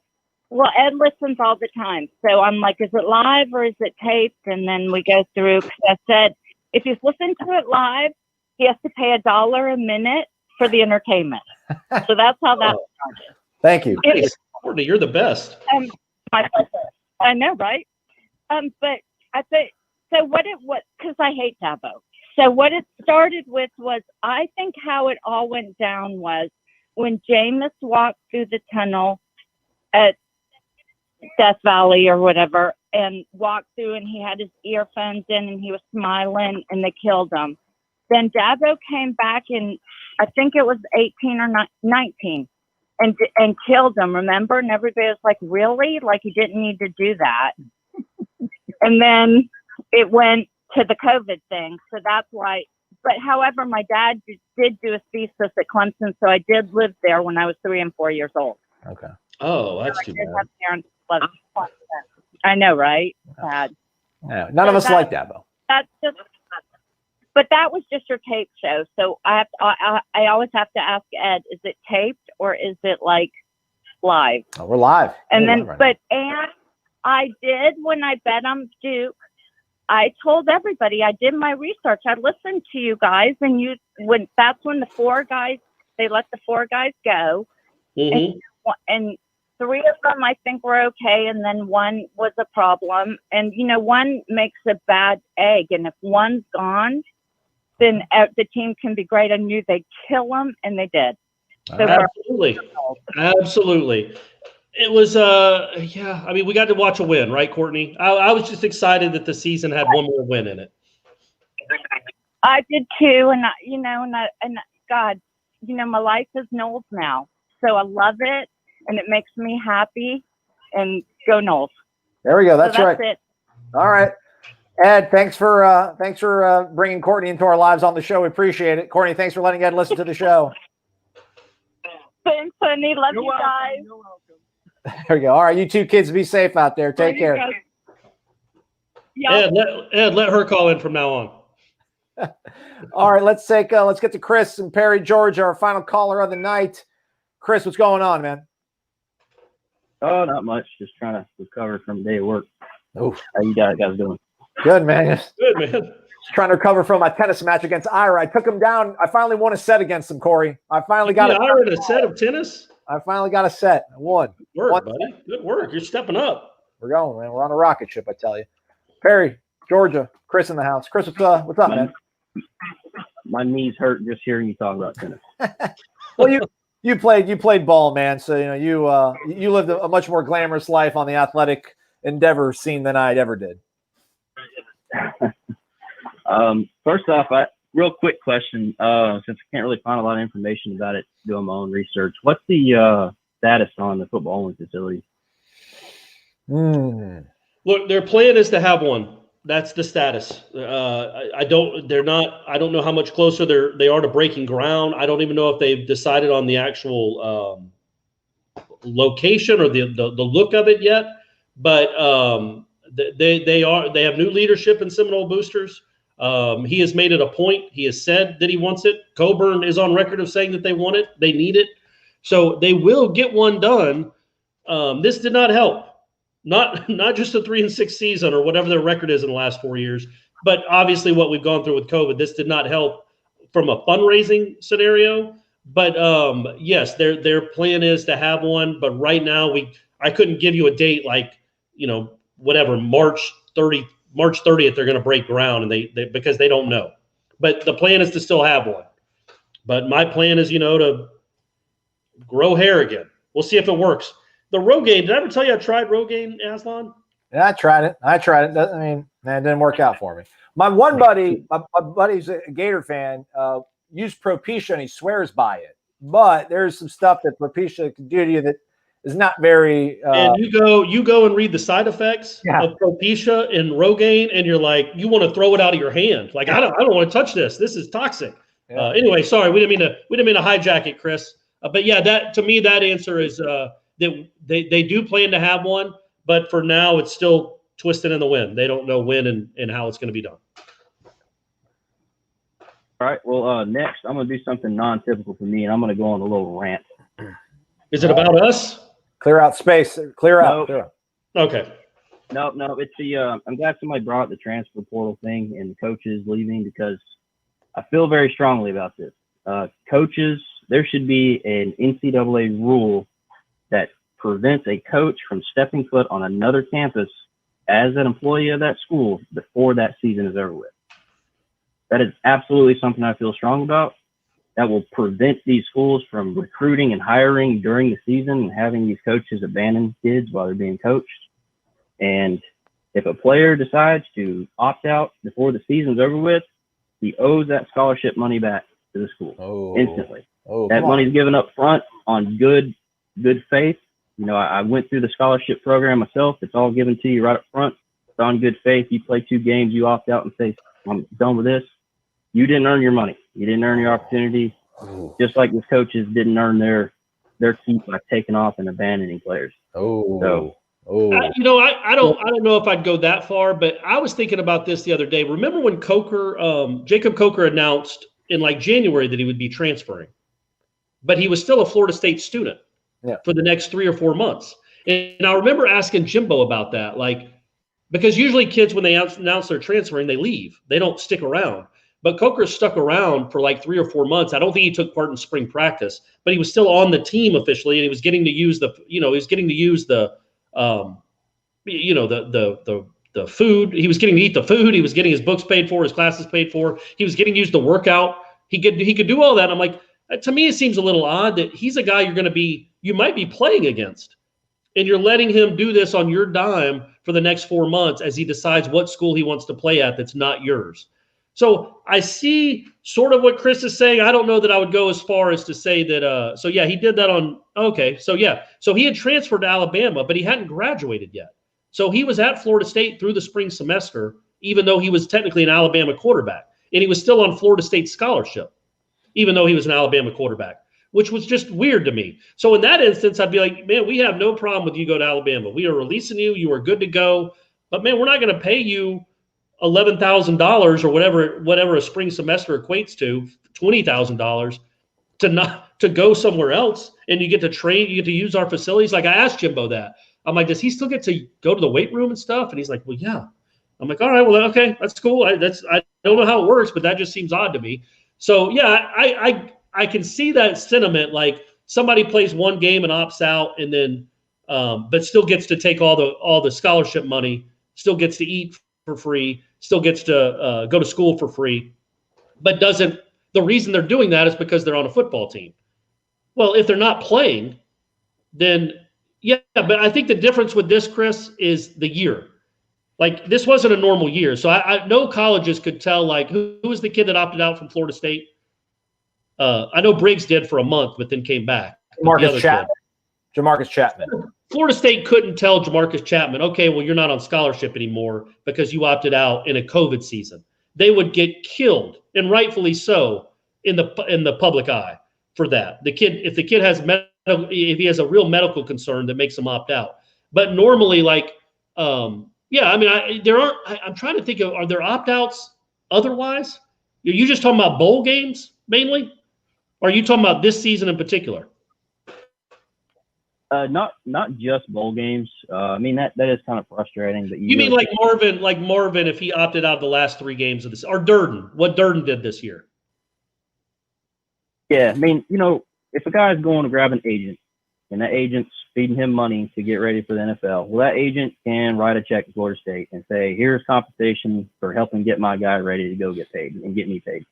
well, Ed listens all the time. So I'm like, is it live or is it taped? And then we go through, because I said, if you listen to it live, he has to pay $1 a minute for the entertainment. So that's how that started. Thank you. Courtney, you're the best. My pleasure. I know, right? But I think, so because I hate Dabo. So what it started with was, I think how it all went down was when Jameis walked through the tunnel at Death Valley or whatever, and walked through, and he had his earphones in and he was smiling, and they killed him. Then Dabo came back in, I think it was 18 or 19, and killed him, remember? And everybody was like, really? Like, he didn't need to do that. And then it went to the COVID thing. So that's why. But however, my dad did do a thesis at Clemson, so I did live there when I was 3 and 4 years old. Okay. Oh, that's too bad. I know, right? Sad. Yeah, none of us like Dabo. That's just. But that was just your tape show. So I always have to ask Ed: is it taped or is it like live? Oh, we're live. And then, and I did when I bet on Duke. I told everybody, I did my research. I listened to you guys, and that's when the 4 guys, they let the 4 guys go. Mm-hmm. And 3 of them I think were okay, and then 1 was a problem. And, 1 makes a bad egg, and if 1's gone, then the team can be great. I knew they'd kill them, and they did. So Absolutely. It was, I mean, we got to watch a win, right, Courtney? I was just excited that the season had one more win in it. I did too, and God, my life is Noles now, so I love it, and it makes me happy. And go Noles. There we go. That's right. It. All right, Ed. Thanks for bringing Courtney into our lives on the show. We appreciate it, Courtney. Thanks for letting Ed listen to the show. Thanks, honey. Love you guys. You're welcome. There we go. All right, you two kids, be safe out there. Take care. Ed, let her call in from now on. All right, let's get to Chris in Perry, Georgia, our final caller of the night. Chris, what's going on, man? Oh, not much. Just trying to recover from a day of work. Oh, how you guys doing? Good, man. Good, man. Just trying to recover from my tennis match against Ira. I took him down. I finally won a set against him, Corey. I finally got Ira in a set of tennis. I finally got a set. I won. Good work, buddy. Good work. You're stepping up. We're going, man. We're on a rocket ship, I tell you. Perry, Georgia. Chris in the house. Chris, what's up, man? My knees hurt just hearing you talk about tennis. Well, you played ball, man. So you lived a much more glamorous life on the athletic endeavor scene than I ever did. First off, real quick question. Since I can't really find a lot of information about it, doing my own research. What's the status on the football facility? Look, their plan is to have one. That's the status. I don't know how much closer they are to breaking ground. I don't even know if they've decided on the actual location or the look of it yet. But they have new leadership in Seminole Boosters. He has made it a point. He has said that he wants it. Coburn is on record of saying that they want it. They need it. So they will get one done. This did not help. Not just a 3-6 season or whatever their record is in the last 4 years, but obviously what we've gone through with COVID, this did not help from a fundraising scenario. But yes, their plan is to have one. But right now, I couldn't give you a date like whatever March 30th they're going to break ground, and they because they don't know. But the plan is to still have one. But my plan is to grow hair again. We'll see if it works. The Rogaine, did I ever tell you I tried Rogaine, Aslan? Yeah, I tried it. I mean, it didn't work out for me. My one buddy, my buddy's a Gator fan, used Propecia, and he swears by it. But there's some stuff that Propecia can do to you that is not very. And you go and read the side effects of Propecia and Rogaine, and you're like, you want to throw it out of your hand. Like, I don't want to touch this. This is toxic. Yeah. Anyway, sorry, we didn't mean to hijack it, Chris. But yeah, that to me, that answer is. That they do plan to have one, but for now it's still twisting in the wind. They don't know when and how it's going to be done. All right. Well, next I'm going to do something non-typical for me, and I'm going to go on a little rant. Is it about us? Clear out space. Clear out. Okay. No. It's the. I'm glad somebody brought up the transfer portal thing and the coaches leaving because I feel very strongly about this. Coaches, there should be an NCAA rule that prevents a coach from stepping foot on another campus as an employee of that school before that season is over with. That is absolutely something I feel strong about. That will prevent these schools from recruiting and hiring during the season and having these coaches abandon kids while they're being coached. And if a player decides to opt out before the season's over with, he owes that scholarship money back to the school instantly. That money's given up front on good faith. I went through the scholarship program myself. It's all given to you right up front. It's on good faith. You play 2 games, you opt out and say, I'm done with this. You didn't earn your money. You didn't earn your opportunity. Just like these coaches didn't earn their keep by taking off and abandoning players. I don't know if I'd go that far, but I was thinking about this the other day. Remember when Jacob Coker announced in like January that he would be transferring, but he was still a Florida State student for the next 3 or 4 months. And I remember asking Jimbo about that, because usually kids, when they announce they're transferring, they leave. They don't stick around. But Coker stuck around for like 3 or 4 months. I don't think he took part in spring practice, but he was still on the team officially, and he was getting to use the food. He was getting to eat the food. He was getting his books paid for, his classes paid for. He was getting to use the workout. He could do all that. I'm like, to me, it seems a little odd that he's a guy you might be playing against, and you're letting him do this on your dime for the next 4 months as he decides what school he wants to play at that's not yours. So I see sort of what Chris is saying. I don't know that I would go as far as to say that. So yeah, he did that on. Okay, so yeah, so he had transferred to Alabama, but he hadn't graduated yet. So he was at Florida State through the spring semester, even though he was technically an Alabama quarterback, and he was still on Florida State scholarship, even though he was an Alabama quarterback, which was just weird to me. So in that instance, I'd be like, man, we have no problem with you go to Alabama. We are releasing you. You are good to go. But man, we're not going to pay you $11,000 or whatever a spring semester equates to, $20,000 to go somewhere else, and you get to train, you get to use our facilities. Like I asked Jimbo that. I'm like, does he still get to go to the weight room and stuff? And he's like, well, yeah. I'm like, all right, well, okay, that's cool. I don't know how it works, but that just seems odd to me. So yeah, I can see that sentiment. Like somebody plays one game and opts out, and then but still gets to take all the scholarship money, still gets to eat for free, still gets to go to school for free, but doesn't. The reason they're doing that is because they're on a football team. Well, if they're not playing, then yeah. But I think the difference with this, Chris, is the year. Like this wasn't a normal year, so I know colleges could tell. Like who was the kid that opted out from Florida State? I know Briggs did for a month, but then came back. Jamarcus Chapman. Florida State couldn't tell Jamarcus Chapman, okay, well, you're not on scholarship anymore because you opted out in a COVID season. They would get killed, and rightfully so, in the public eye for that. If the kid has if he has a real medical concern that makes him opt out. But normally, like, yeah, I mean, I'm trying to think of, are there opt-outs otherwise? Are you just talking about bowl games mainly? Or are you talking about this season in particular? Not just bowl games. I mean, that is kind of frustrating. But you mean like Marvin, if he opted out of the last 3 games of this, or Durden, what Durden did this year? Yeah, I mean, if a guy's going to grab an agent, and that agent's feeding him money to get ready for the NFL, well, that agent can write a check to Florida State and say, here's compensation for helping get my guy ready to go get paid and get me paid.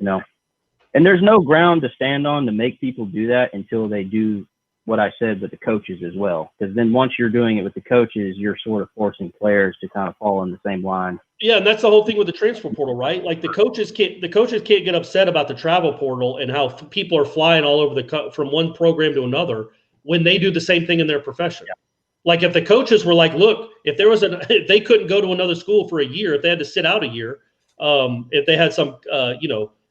And there's no ground to stand on to make people do that until they do what I said with the coaches as well. Because then once you're doing it with the coaches, you're sort of forcing players to kind of fall in the same line. Yeah, and that's the whole thing with the transfer portal, right? Like the coaches can't get upset about the travel portal and how people are flying all over from one program to another when they do the same thing in their profession. Yeah. Like if the coaches were like, look, if they couldn't go to another school for a year, if they had to sit out a year, if they had some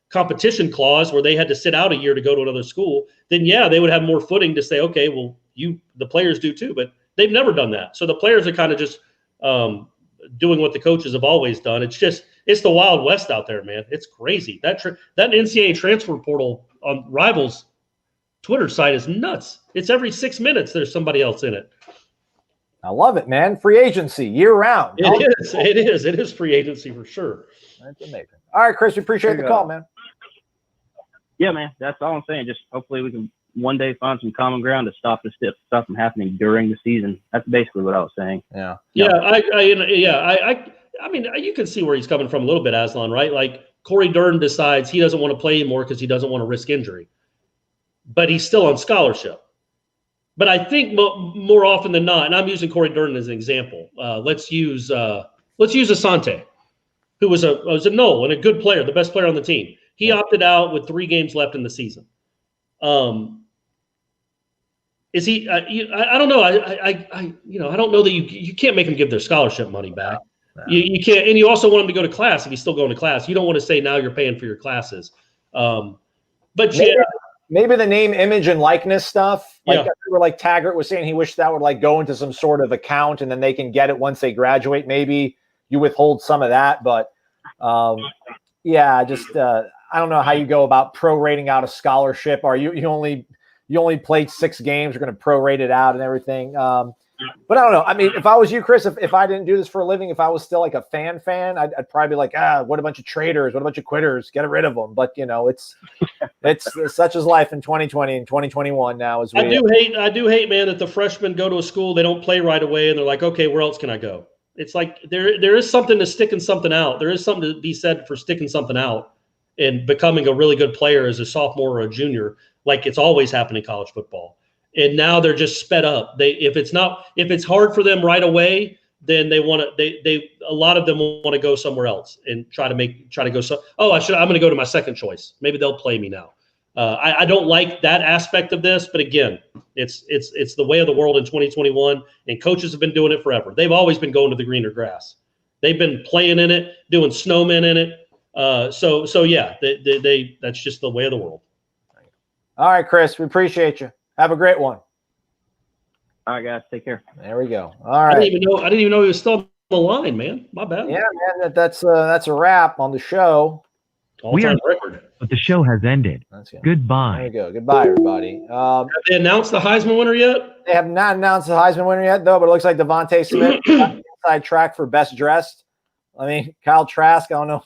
competition clause where they had to sit out a year to go to another school, then yeah, they would have more footing to say, okay, well, the players do too, but they've never done that. So the players are kind of just doing what the coaches have always done. It's the Wild West out there, man. It's crazy. That NCAA transfer portal on Rivals Twitter site is nuts. It's every 6 minutes there's somebody else in it. I love it, man. Free agency year round. It is free agency for sure. That's amazing. All right, Chris, we appreciate the call, man. Yeah, man. That's all I'm saying. Just hopefully we can one day find some common ground to stop this stuff from happening during the season. That's basically what I was saying. Yeah. Yeah. I mean, you can see where he's coming from a little bit, Aslan, right? Like Corey Durden decides he doesn't want to play anymore because he doesn't want to risk injury, but he's still on scholarship. But I think more often than not, and I'm using Corey Durden as an example. Let's use Asante, who was a Nole and a good player, the best player on the team. He opted out with 3 games left in the season. Is he? I don't know. I don't know that you can't make him give their scholarship money back. No. You can't, and you also want him to go to class if he's still going to class. You don't want to say now you're paying for your classes. But maybe the name, image, and likeness stuff. Like Taggart was saying, he wished that would like go into some sort of account, and then they can get it once they graduate. Maybe you withhold some of that, but I don't know how you go about prorating out a scholarship. Or you only played 6 games, you're going to prorate it out and everything. But I don't know. I mean, if I was you, Chris, if I didn't do this for a living, if I was still like a fan, I'd probably be like, what a bunch of traitors, what a bunch of quitters, get rid of them. But it's such as life in 2020 and 2021 now. I do hate, man, that the freshmen go to a school, they don't play right away, and they're like, okay, where else can I go? It's like there is something to sticking something out. There is something to be said for sticking something out and becoming a really good player as a sophomore or a junior, like it's always happened in college football. And now they're just sped up. If it's hard for them right away, then they want to. A lot of them want to go somewhere else and try to go. I'm going to go to my second choice. Maybe they'll play me now. I don't like that aspect of this, but again, it's the way of the world in 2021, and coaches have been doing it forever. They've always been going to the greener grass. They've been playing in it, doing snowmen in it. So yeah, that's just the way of the world. All right, Chris, we appreciate you. Have a great one. All right, guys, take care. There we go. All right. I didn't even know he was still on the line, man. My bad. Yeah, man, that's a wrap on the show. All-time record. But the show has ended. Goodbye. There we go. Goodbye, everybody. Have they announced the Heisman winner yet? They have not announced the Heisman winner yet, though. But it looks like Devontae Smith got the inside track for best dressed. I mean, Kyle Trask. I don't know.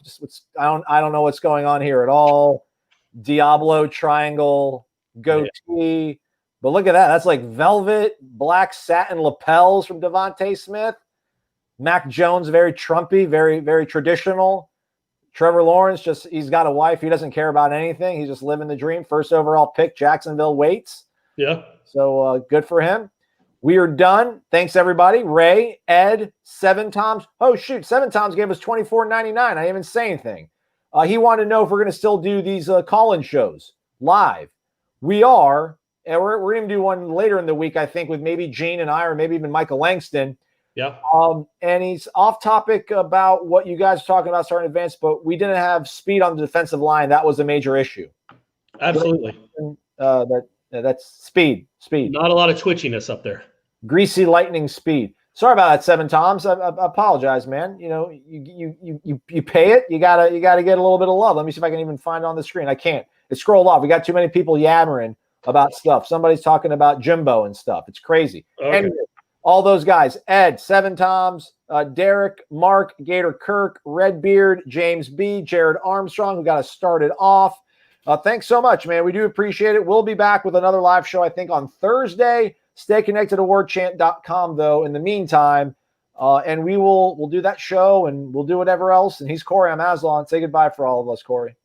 I don't know what's going on here at all. Diablo triangle goatee. But look at that. That's like velvet, black satin lapels from Devontae Smith. Mac Jones, very Trumpy, very, very traditional. Trevor Lawrence, he's got a wife. He doesn't care about anything. He's just living the dream. First overall pick, Jacksonville waits. Yeah. So good for him. We are done. Thanks, everybody. Ray, Ed, 7 Toms. Oh, shoot. 7 Toms gave us $24.99. I didn't even say anything. He wanted to know if we're going to still do these call-in shows live. We are. And we're going to do one later in the week, I think, with maybe Gene and I, or maybe even Michael Langston. Yeah. And he's off topic about what you guys are talking about starting advance, but we didn't have speed on the defensive line. That was a major issue. Absolutely. That's speed. Not a lot of twitchiness up there. Greasy lightning speed. Sorry about that, 7 Toms. I apologize, man. You know, you pay it. You gotta get a little bit of love. Let me see if I can even find it on the screen. I can't. It scrolled off. We got too many people yammering about stuff. Somebody's talking about Jimbo and stuff. It's crazy. Okay. Anyway, all those guys, Ed, 7 Toms, Derek, Mark, Gator Kirk, Redbeard, James B, Jared Armstrong, who got us started off. Thanks so much, man. We do appreciate it. We'll be back with another live show, I think, on Thursday. Stay connected to warchant.com, though, in the meantime. And we'll do that show, and we'll do whatever else. And he's Corey. I'm Aslan. Say goodbye for all of us, Corey.